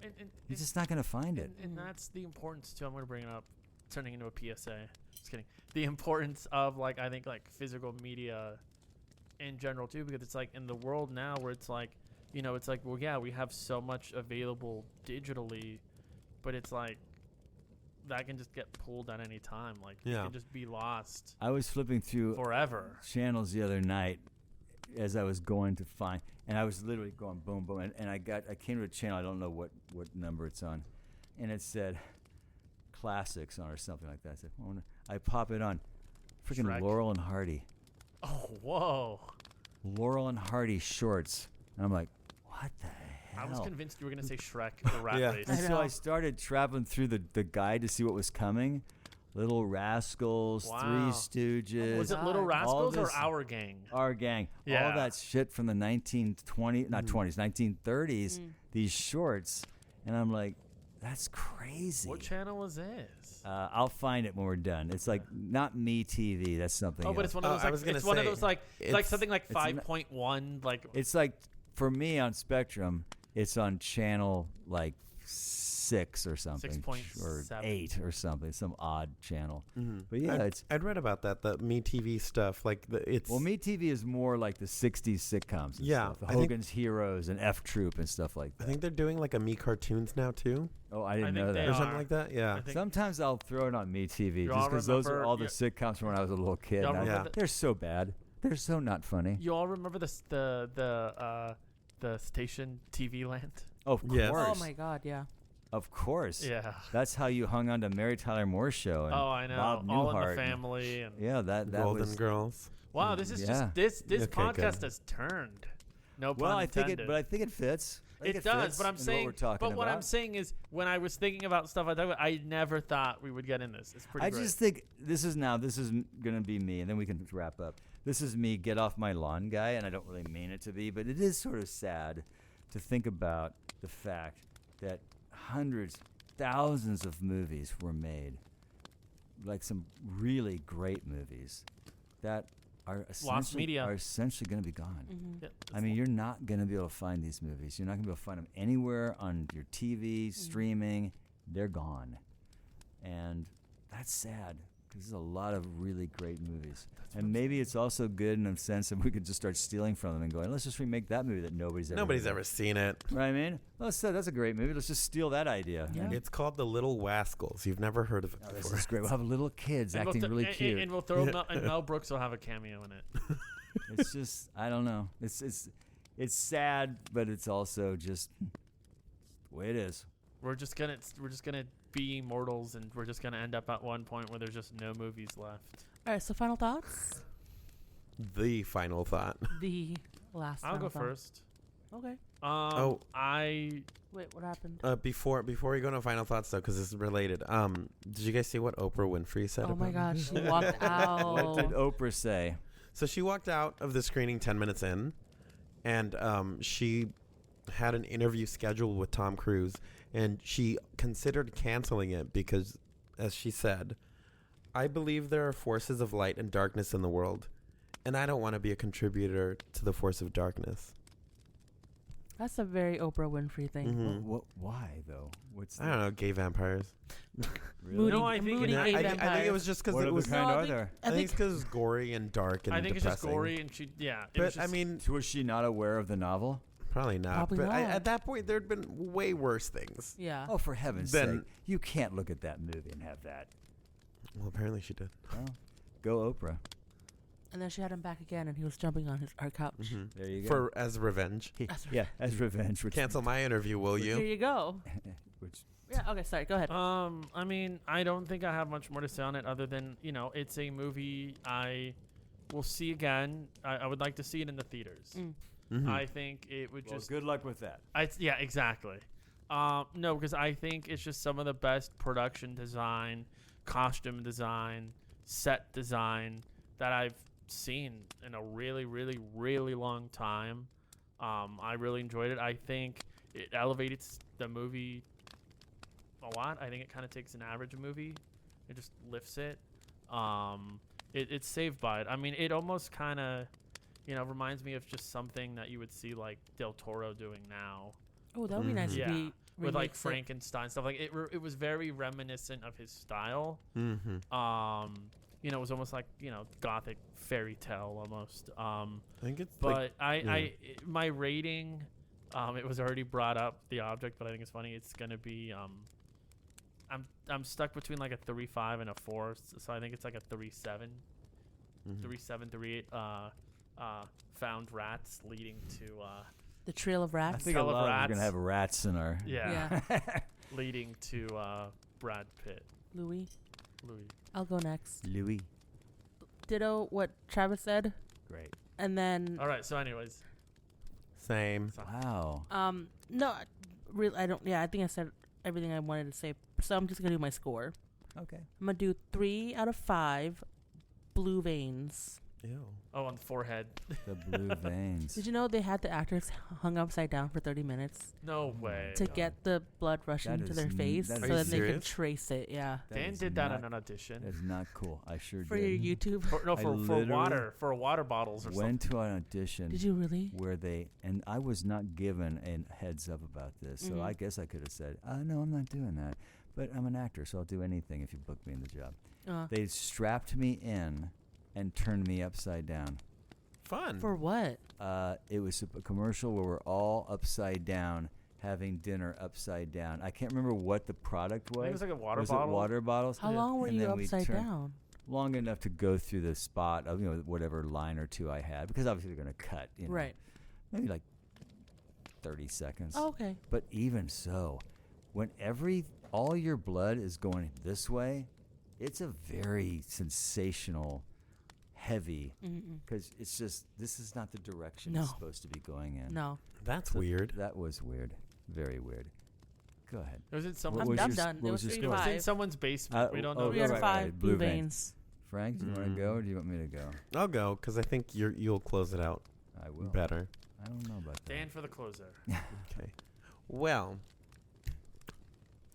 You're just not going to find it.
And that's the importance too. I'm going to bring it up, turning into a PSA. Just kidding. The importance of I think physical media in general too, because it's like in the world now where it's like, it's like, well, yeah, we have so much available digitally, but it's like that can just get pulled at any time. Like it
Yeah.
can just be lost
I was flipping through
forever.
channels the other night as I was going to find, and I was literally going boom, boom, and I came to a channel, I don't know what number it's on, and it said classics on or something like that. I said, oh, I pop it on, freaking
Shrek.
Laurel and Hardy.
Oh, whoa.
Laurel and Hardy shorts. And I'm like, what the hell?
I was convinced you were going to say Shrek, the rat
Yeah.
race.
And
I
so
know.
I started traveling through the guide to see what was coming. Little Rascals,
Wow.
Three Stooges,
Was it Little
God.
Rascals or
this-
Our Gang?
Our Gang,
Yeah.
all that shit from the 1930s, these shorts. And I'm like, that's crazy.
What channel was this?
I'll find it when we're done. It's like not Me TV. That's something
Oh, but
else.
it's one of
Oh,
those.
I
Like,
was gonna
it's one of
say,
those like
it's-
something like
it's
5.1. Like
It's like, for me on Spectrum, it's on channel like 6 6 or something, or
6.7.
8 or something, some odd channel.
Mm-hmm.
But yeah,
I'd read about that. The MeTV stuff, it's
well, MeTV is more like the '60s sitcoms. And
Yeah,
stuff. The
I think-
Hogan's Heroes and F Troop and stuff like
I
that.
think they're doing like a Me Cartoons now too,
Oh, I didn't
think
know
they
that.
or something
are.
like that. Yeah.
I think
Sometimes I'll throw it on MeTV
You
just
all
because those are
remember-
all the
yeah.
sitcoms from when I was a little kid.
Y'all
and
remember
Yeah.
the-
They're so bad. They're so not funny.
You all remember the station TV Land?
Of
Yes.
course.
Oh my God, yeah.
Of course.
Yeah.
That's how you hung on to Mary Tyler Moore's show. And
Oh, I know.
Bob
All in
Newhart.
the Family and
Yeah, that
Golden
was.
Girls.
wow, this is
Yeah.
just this
Okay,
podcast
good.
has turned. No pun
Well, I think
intended.
I think it fits. I think
It does,
fits
but I'm
in
saying,
what we're talking
what I'm
about.
saying is, when I was thinking about stuff like that, I never thought we would get in this. It's pretty.
I
great.
just think this is gonna be me, and then we can wrap up. This is me, get off my lawn guy, and I don't really mean it to be, but it is sort of sad to think about the fact that hundreds, thousands of movies were made, like some really great movies, that are
media.
essentially going to be gone.
Mm-hmm.
Yeah,
I mean, you're not going to be able to find these movies. You're not going to be able to find them anywhere on your TV, streaming. They're gone. And that's sad because there's a lot of really great movies. And maybe it's also good in a sense that we could just start stealing from them and going, let's just remake that movie that nobody's ever heard of."
ever seen it.
Right, I mean? Well, so that's a great movie. Let's just steal that idea.
Yeah.
And
It's called The Little Wascals. You've never heard of it
oh, this
before.
is great. We'll have little kids
And we'll
acting
th-
really
and-
cute.
and we'll throw and Mel Brooks will have a cameo in it.
It's just, I don't know. It's sad, but it's also just the way it is.
We're just gonna be mortals, and we're just gonna end up at one point where there's just no movies left.
All right, so final thoughts?
The final thought.
The last
I'll go
final thought.
first.
Okay.
I
Wait, what happened?
Before we go to final thoughts though, because this is related. Did you guys see what Oprah Winfrey said?
Oh my
about
gosh,
it?
she walked out.
What did Oprah say?
So she walked out of the screening 10 minutes in, and she had an interview scheduled with Tom Cruise, and she considered canceling it because, as she said, I believe there are forces of light and darkness in the world, and I don't want to be a contributor to the force of darkness.
That's a very Oprah Winfrey thing.
Mhm.
Why, though? What's
I don't know, gay vampires.
Really?
Moody,
No, I think
moody
it-
gay
I think
vampire.
it was just because
What
it
other
was.
kind
No, I
are
think-
there?
I think it's because it's gory and dark and
think it's just
depressing.
gory, and she it
But
was just,
I mean,
Was she not aware of the novel?
probably not.
Probably
but
not.
at that point, there'd been way worse things.
Yeah.
Oh, for heaven's
Then-
sake. You can't look at that movie and have that.
Well, apparently she did.
Well, go Oprah.
And then she had him back again, and he was jumping on our couch.
There you go.
For as revenge.
Yeah, as revenge. Which,
Cancel my interview, will
Here
you?
you go.
which
Yeah. Okay. Sorry. Go ahead.
I mean, I don't think I have much more to say on it other than, it's a movie I will see again. I would like to see it in the theaters.
Mhm.
I think it would just.
good luck with that.
Yeah, exactly. No, because I think it's just some of the best production design, costume design, set design that I've seen in a really, really, really long time. I really enjoyed it. I think it elevates the movie a lot. I think it kind of takes an average movie, it just lifts it. It's saved by it. I mean, it almost kind of, reminds me of just something that you would see like Del Toro doing now.
Oh, that would be nice
Yeah,
to be
with like
remixed it.
Frankenstein stuff. Like it was very reminiscent of his style.
Mhm.
It was almost like gothic fairy tale almost.
I think it's.
But
like,
my rating, it was already brought up, the object, but I think it's funny. It's gonna be I'm stuck between like a 3.5 and a 4, so I think it's like a 3.7,
mhm.
3.7, 3.8. Found rats leading to
The Trail of
I
Rats.
think a
Skull of
lot of us are
Rats.
going to have rats in our...
yeah,
Yeah.
leading to Brad Pitt.
Louis.
Louis.
I'll go next.
Louis.
Ditto what Travis said,
Great.
and then
All right. So, anyways,
Same.
Wow.
no, really, I don't. Yeah, I think I said everything I wanted to say. So I'm just gonna do my score.
Okay.
I'm gonna do 3 out of 5 blue veins.
Ew.
Oh, on the forehead.
The blue veins.
Did you know they had the actors hung upside down for 30 minutes
No way.
to get the blood rushing
That
into
is
their face,
that
so
is-
then
Are you
they can
serious?
trace it? Yeah,
Dan
is
did that
not-
on an audition.
That is not cool. I sure
for
did.
your YouTube.
For
literally
for water bottles or
Went to an audition.
Did you really?
Where they, and I was not given a heads up about this, so
Mhm.
I guess I could have said, no, I'm not doing that. But I'm an actor, so I'll do anything if you book me in the job. They strapped me in and turned me upside down.
Fun.
For what?
It was a commercial where we're all upside down having dinner upside down. I can't remember what the product
I
was.
think it was like a water
was
bottle.
it water bottles?
How
Yeah.
long were
And
you
then we
upside
turned-
down?
Long enough to go through the spot of whatever line or two I had, because obviously they're going to cut.
Right.
Maybe like 30 seconds.
Oh, okay.
But even so, when all your blood is going this way, it's a very sensational, heavy,
Mm-mm.
because it's just, this is not the direction
No.
it's supposed to be going in.
No.
That's
So
weird.
That was weird. Very weird. Go ahead.
It was in
What
someone's.
was
I'm
your
done.
what
It
was
was
your
It
score?
was in
5.
someone's basement. We don't know.
3 out of
right,
5.
right.
Blue
Blue
veins.
Frank, do you want to go or do you want me to go?
I'll go because I think you'll close it out
I will.
better.
I don't know about that.
Dan for the closer.
Okay. Well,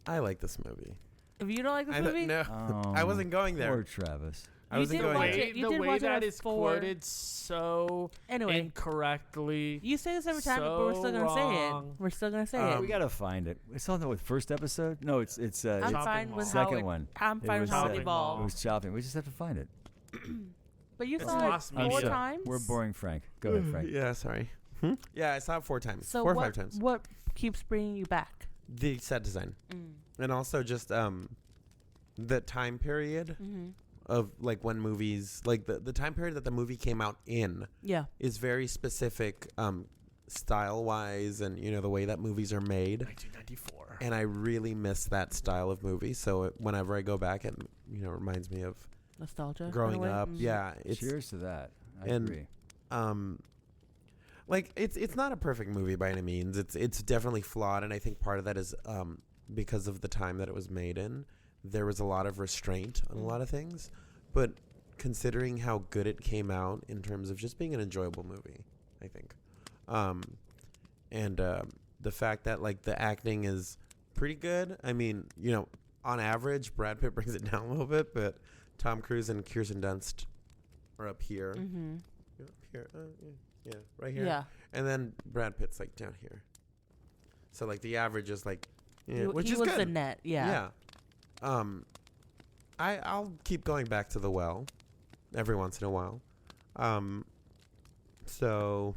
I like this movie.
If you don't like this
I
movie,
no,
Oh,
I wasn't going there.
Poor Travis.
I
You
wasn't
did
going
watch
there.
it. You
the
did
way
watch it
that
at
is
4.
quoted so
anyway,
incorrectly.
you say this every time, but we're still
so
gonna say it.
wrong.
We're still gonna say
we
it.
gotta find it. It's on the first episode. No, it's
I'm
Chopping
fine with
mall.
how
second
it.
one.
I'm
It
fine with
was
how it
chopping
evolved.
It was chopping. We just have to find it.
But you
It's
saw
lost
it
media.
4
So,
times.
We're boring, Frank. Go ahead, Frank.
Yeah, sorry. Yeah, I saw it 4 times.
So
4 or
what?
5 times.
What keeps bringing you back?
The set design, and also just the time period
Mm-hmm.
of like when movies, like the time period that the movie came out in,
Yeah.
is very specific, style wise, and the way that movies are made.
1994.
And I really miss that style of movie. So whenever I go back, it reminds me of
Nostalgia. in a
growing
way.
up.
Mm.
Yeah, it's
Cheers to that. I
and-
agree.
like it's not a perfect movie by any means. It's definitely flawed, and I think part of that is because of the time that it was made in. There was a lot of restraint on a lot of things, but considering how good it came out in terms of just being an enjoyable movie, I think, and the fact that like the acting is pretty good. I mean, on average, Brad Pitt brings it down a little bit, but Tom Cruise and Kirsten Dunst are up here.
Mm-hmm.
You're up here, yeah, right here.
Yeah.
And then Brad Pitt's like down here. So like the average is like, which
he
is
was
good.
the net. Yeah.
I'll keep going back to the well every once in a while. So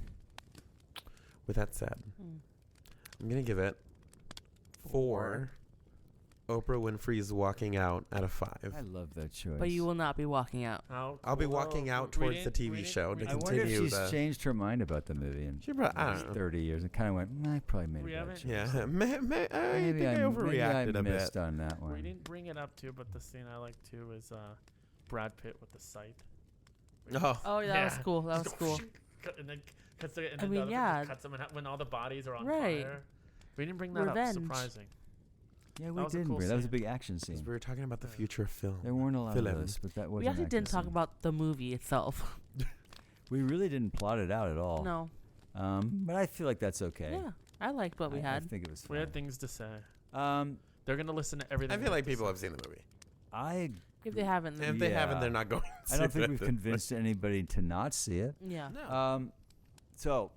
with that said, I'm gonna give it 4 Oprah Winfrey's walking out out of 5.
I love that choice.
But you will not be walking out.
I'll be walking out towards the TV show to
I wonder if
continue
she's
the.
changed her mind about the movie in
She probably, I don't know.
30 years and kind of went, I probably made
We
a bad
haven't-
choice.
Yeah, I
Maybe
think I overreacted
maybe I
a
missed
bit.
on that
We
one.
didn't bring it up too, but the scene I like too is Brad Pitt with the scythe.
Oh,
Oh, that was cool. That was
Just
cool.
And then cuts the, and
I
then
mean,
the other
yeah.
one cuts them when all the bodies are on
Right.
fire. We didn't bring that
Revenge.
up. Surprising.
Yeah,
That
we
was a
didn't.
cool
That was a
scene.
big action
'cause
scene.
we were talking about the future of film.
There weren't a lot
Film.
of those, but that was
We actually didn't talk about the movie itself.
We really didn't plot it out at all.
No.
But I feel like that's okay.
Yeah. I liked what we
I
had.
think it was
We
fine.
had things to say.
Um,
They're gonna listen to everything.
I feel like people have seen the movie.
I
If they haven't,
And
then
if they haven't,
Yeah.
they're not going to.
I don't think we've convinced anybody to not see it.
yeah.
No.
So,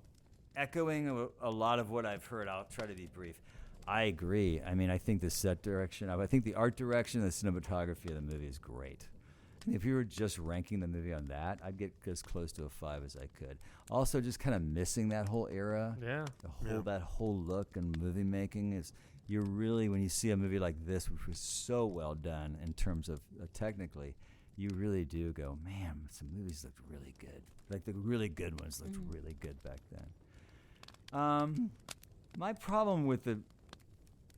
echoing a lot of what I've heard, I'll try to be brief. I agree. I mean, I think the set direction, I think the art direction, the cinematography of the movie is great. If you were just ranking the movie on that, I'd get as close to a 5 as I could. Also, just kind of missing that whole era,
Yeah.
that whole look and movie making is. You really, when you see a movie like this, which was so well done in terms of technically, you really do go, man, some movies looked really good. Like the really good ones looked really good back then. My problem with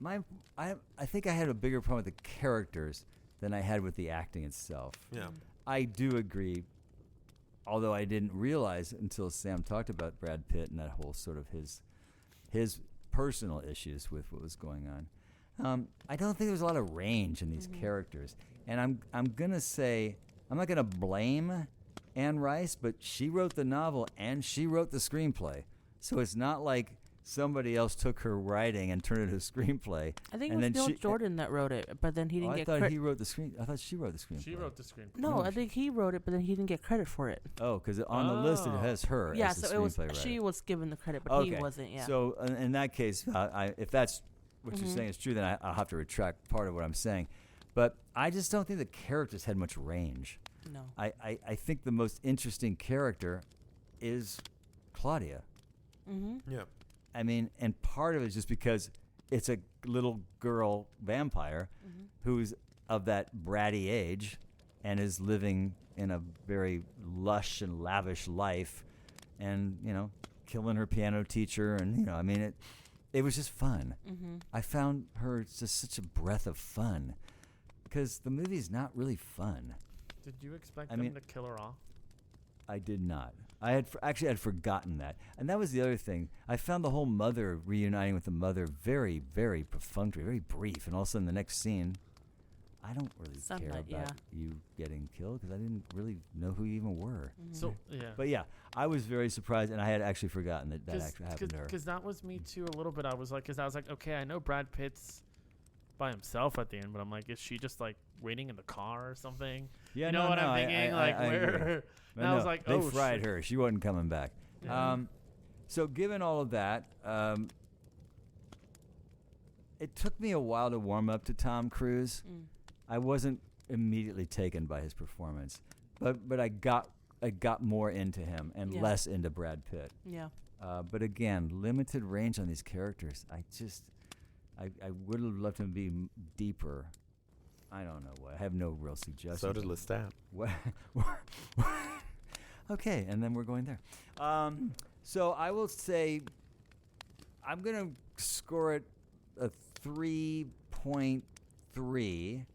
I think I had a bigger problem with the characters than I had with the acting itself.
Yeah.
I do agree, although I didn't realize until Sam talked about Brad Pitt and that whole sort of his personal issues with what was going on. I don't think there was a lot of range in these characters, and I'm gonna say I'm not gonna blame Anne Rice, but she wrote the novel and she wrote the screenplay. So it's not like somebody else took her writing and turned it into a screenplay.
I think
and
it was
then
Neil Jordan that wrote it, but then he didn't
I
get
thought
credit.
he wrote the screen. I thought she wrote the screenplay.
She wrote the screenplay.
No,
No,
I think he wrote it, but then he didn't get credit for it.
Oh, because on the list it has her
Yeah,
as the
so it was
screenplay writer.
she was given the credit, but he wasn't. Yeah.
So in that case, if that's what you're
Mhm.
saying is true, then I'll have to retract part of what I'm saying. But I just don't think the characters had much range.
No.
I think the most interesting character is Claudia.
Mm-hmm.
Yeah.
I mean, and part of it is just because it's a little girl vampire
Mm-hmm.
who's of that bratty age and is living in a very lush and lavish life and, killing her piano teacher. And, I mean, it was just fun.
Mm-hmm.
I found her just such a breath of fun because the movie's not really fun.
Did you expect
I
them
mean-
to kill her off?
I did not. I had actually had forgotten that, and that was the other thing. I found the whole mother reuniting with the mother very, very perfunctory, very brief, and all of a sudden the next scene, I don't really care
Sunlight,
about you getting killed because I didn't really know who you even were.
Mm-hmm.
So yeah.
But yeah, I was very surprised, and I had actually forgotten that actually happened to her.
Because that was me too a little bit. I was like, okay, I know Brad Pitt's by himself at the end, but I'm like, is she just like waiting in the car or something?
Yeah,
you know what I'm thinking?
I agree.
Where?
But
And I
no,
was like,
they
oh,
fried
shit.
her. She wasn't coming back.
Yeah.
So given all of that, it took me a while to warm up to Tom Cruise.
Mm.
I wasn't immediately taken by his performance, but I got more into him and
Yeah.
less into Brad Pitt.
Yeah.
But again, limited range on these characters. I would have loved him to be deeper. I don't know what. I have no real suggestions.
So did Lestat.
What? Okay, and then we're going there. So I will say I'm going to score it a 3.3.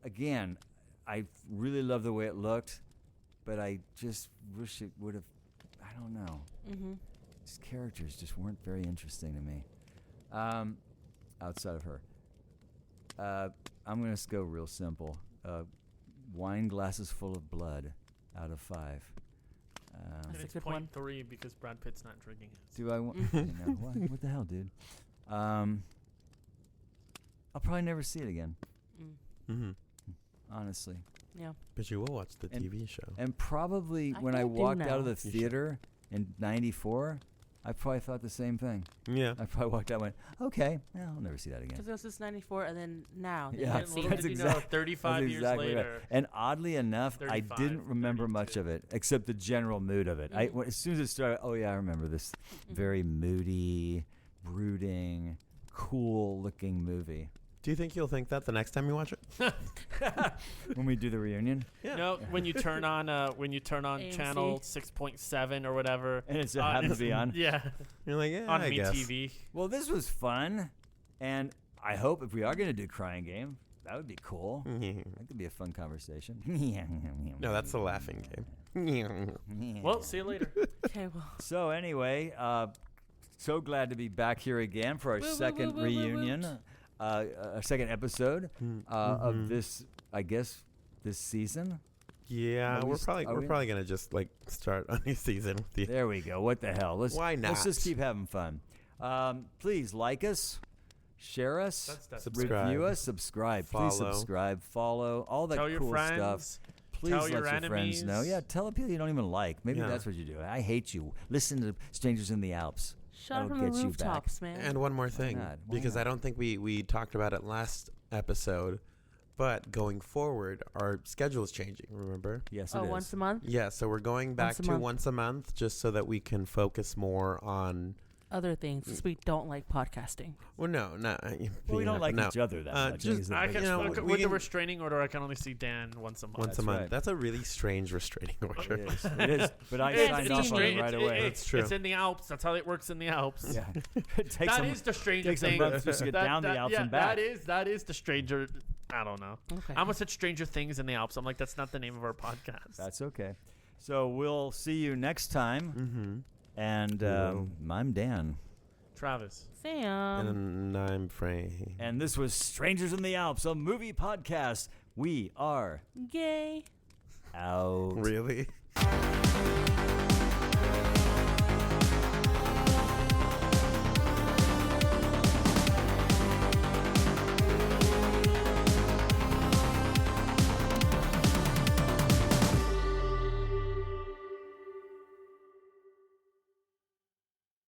Again, I really love the way it looked, but I just wish it would have, I don't know.
Mm-hmm.
These characters just weren't very interesting to me, outside of her. I'm going to go real simple. Wine glasses full of blood out of 5.
And
That's a
it's
good one.
0.3 because Brad Pitt's not drinking it.
Do I want? What the hell, dude? I'll probably never see it again,
Mm-hmm.
honestly.
Yeah.
But you will watch the
And-
TV show.
And probably
I
when I
think I do
walked out of
now.
the theater in '94, I probably thought the same thing.
Yeah.
I probably walked out and went, okay, I'll never see that again.
Because it was just 94, and then now.
Yeah,
Let's see.
that's
Did you know,
exact-
35
That's
years
exactly right.
later.
And oddly enough, I
35,
didn't remember much
32.
of it except the general mood of it.
Mhm.
As soon as it started, oh yeah, I remember this very moody, brooding, cool-looking movie.
Do you think you'll think that the next time you watch it?
When we do the reunion,
Yeah.
No, when you turn on
AMC?
channel 6.7 or whatever.
and it happens to be on.
Yeah,
You're like, yeah,
on
I guess.
MeTV.
Well, this was fun, and I hope if we are going to do Crying Game, that would be cool. That could be a fun conversation.
No, that's the laughing game.
Well, see you later.
Okay, well.
So anyway, so glad to be back here again for our
Woo, woo,
second
woo, woo, woo,
reunion, a second episode of this, I guess, this season.
Yeah,
Are we
we're
st- are we?
probably gonna just like start a new season with you.
There we go. What the hell?
Why
Let's just
not?
keep having fun. Please like us, share us,
That's
Subscribe.
review us, subscribe. Please
Follow.
subscribe, follow, all that
Tell your
cool
friends.
stuff. Please
Tell
let
your
your friends know.
enemies.
Yeah, tell people you don't even like. Maybe
Yeah.
that's what you do. I hate you. Listen to Strangers in the Alps.
Shout
That'll
from the
get you back.
rooftops, man.
And one more thing,
not? Why
because
not?
I don't think we talked about it last episode, but going forward, our schedule is changing. Remember?
Yes, it
oh,
is.
once a month?
Yeah, so we're going back
Once a
to
month.
once a month, just so that we can focus more on.
Other things. 'Cause we don't like podcasting.
Well, no.
Well, we don't like
no.
each other that much. I think
just-
is the
I
biggest
can,
You know,
thing.
we
with the
can-
restraining order, I can only see Dan once a month.
Once a
That's
month.
right.
That's a really strange restraining order.
It is. It is. But I
It's
signed off on
convenient.
it right away.
That's true.
It's in the Alps. That's how it works in the Alps.
Yeah. It takes
That
some-
is the stranger
takes a
thing.
month just to get down the Alps
yeah,
and back.
That is the stranger. I don't know.
Okay.
I almost said Stranger Things in the Alps. I'm like, that's not the name of our podcast.
That's okay. So we'll see you next time.
Mm-hmm.
And I'm Dan.
Travis.
Sam.
And I'm Frey.
And this was Strangers in the Alps, a movie podcast. We are
Gay.
out.
Really?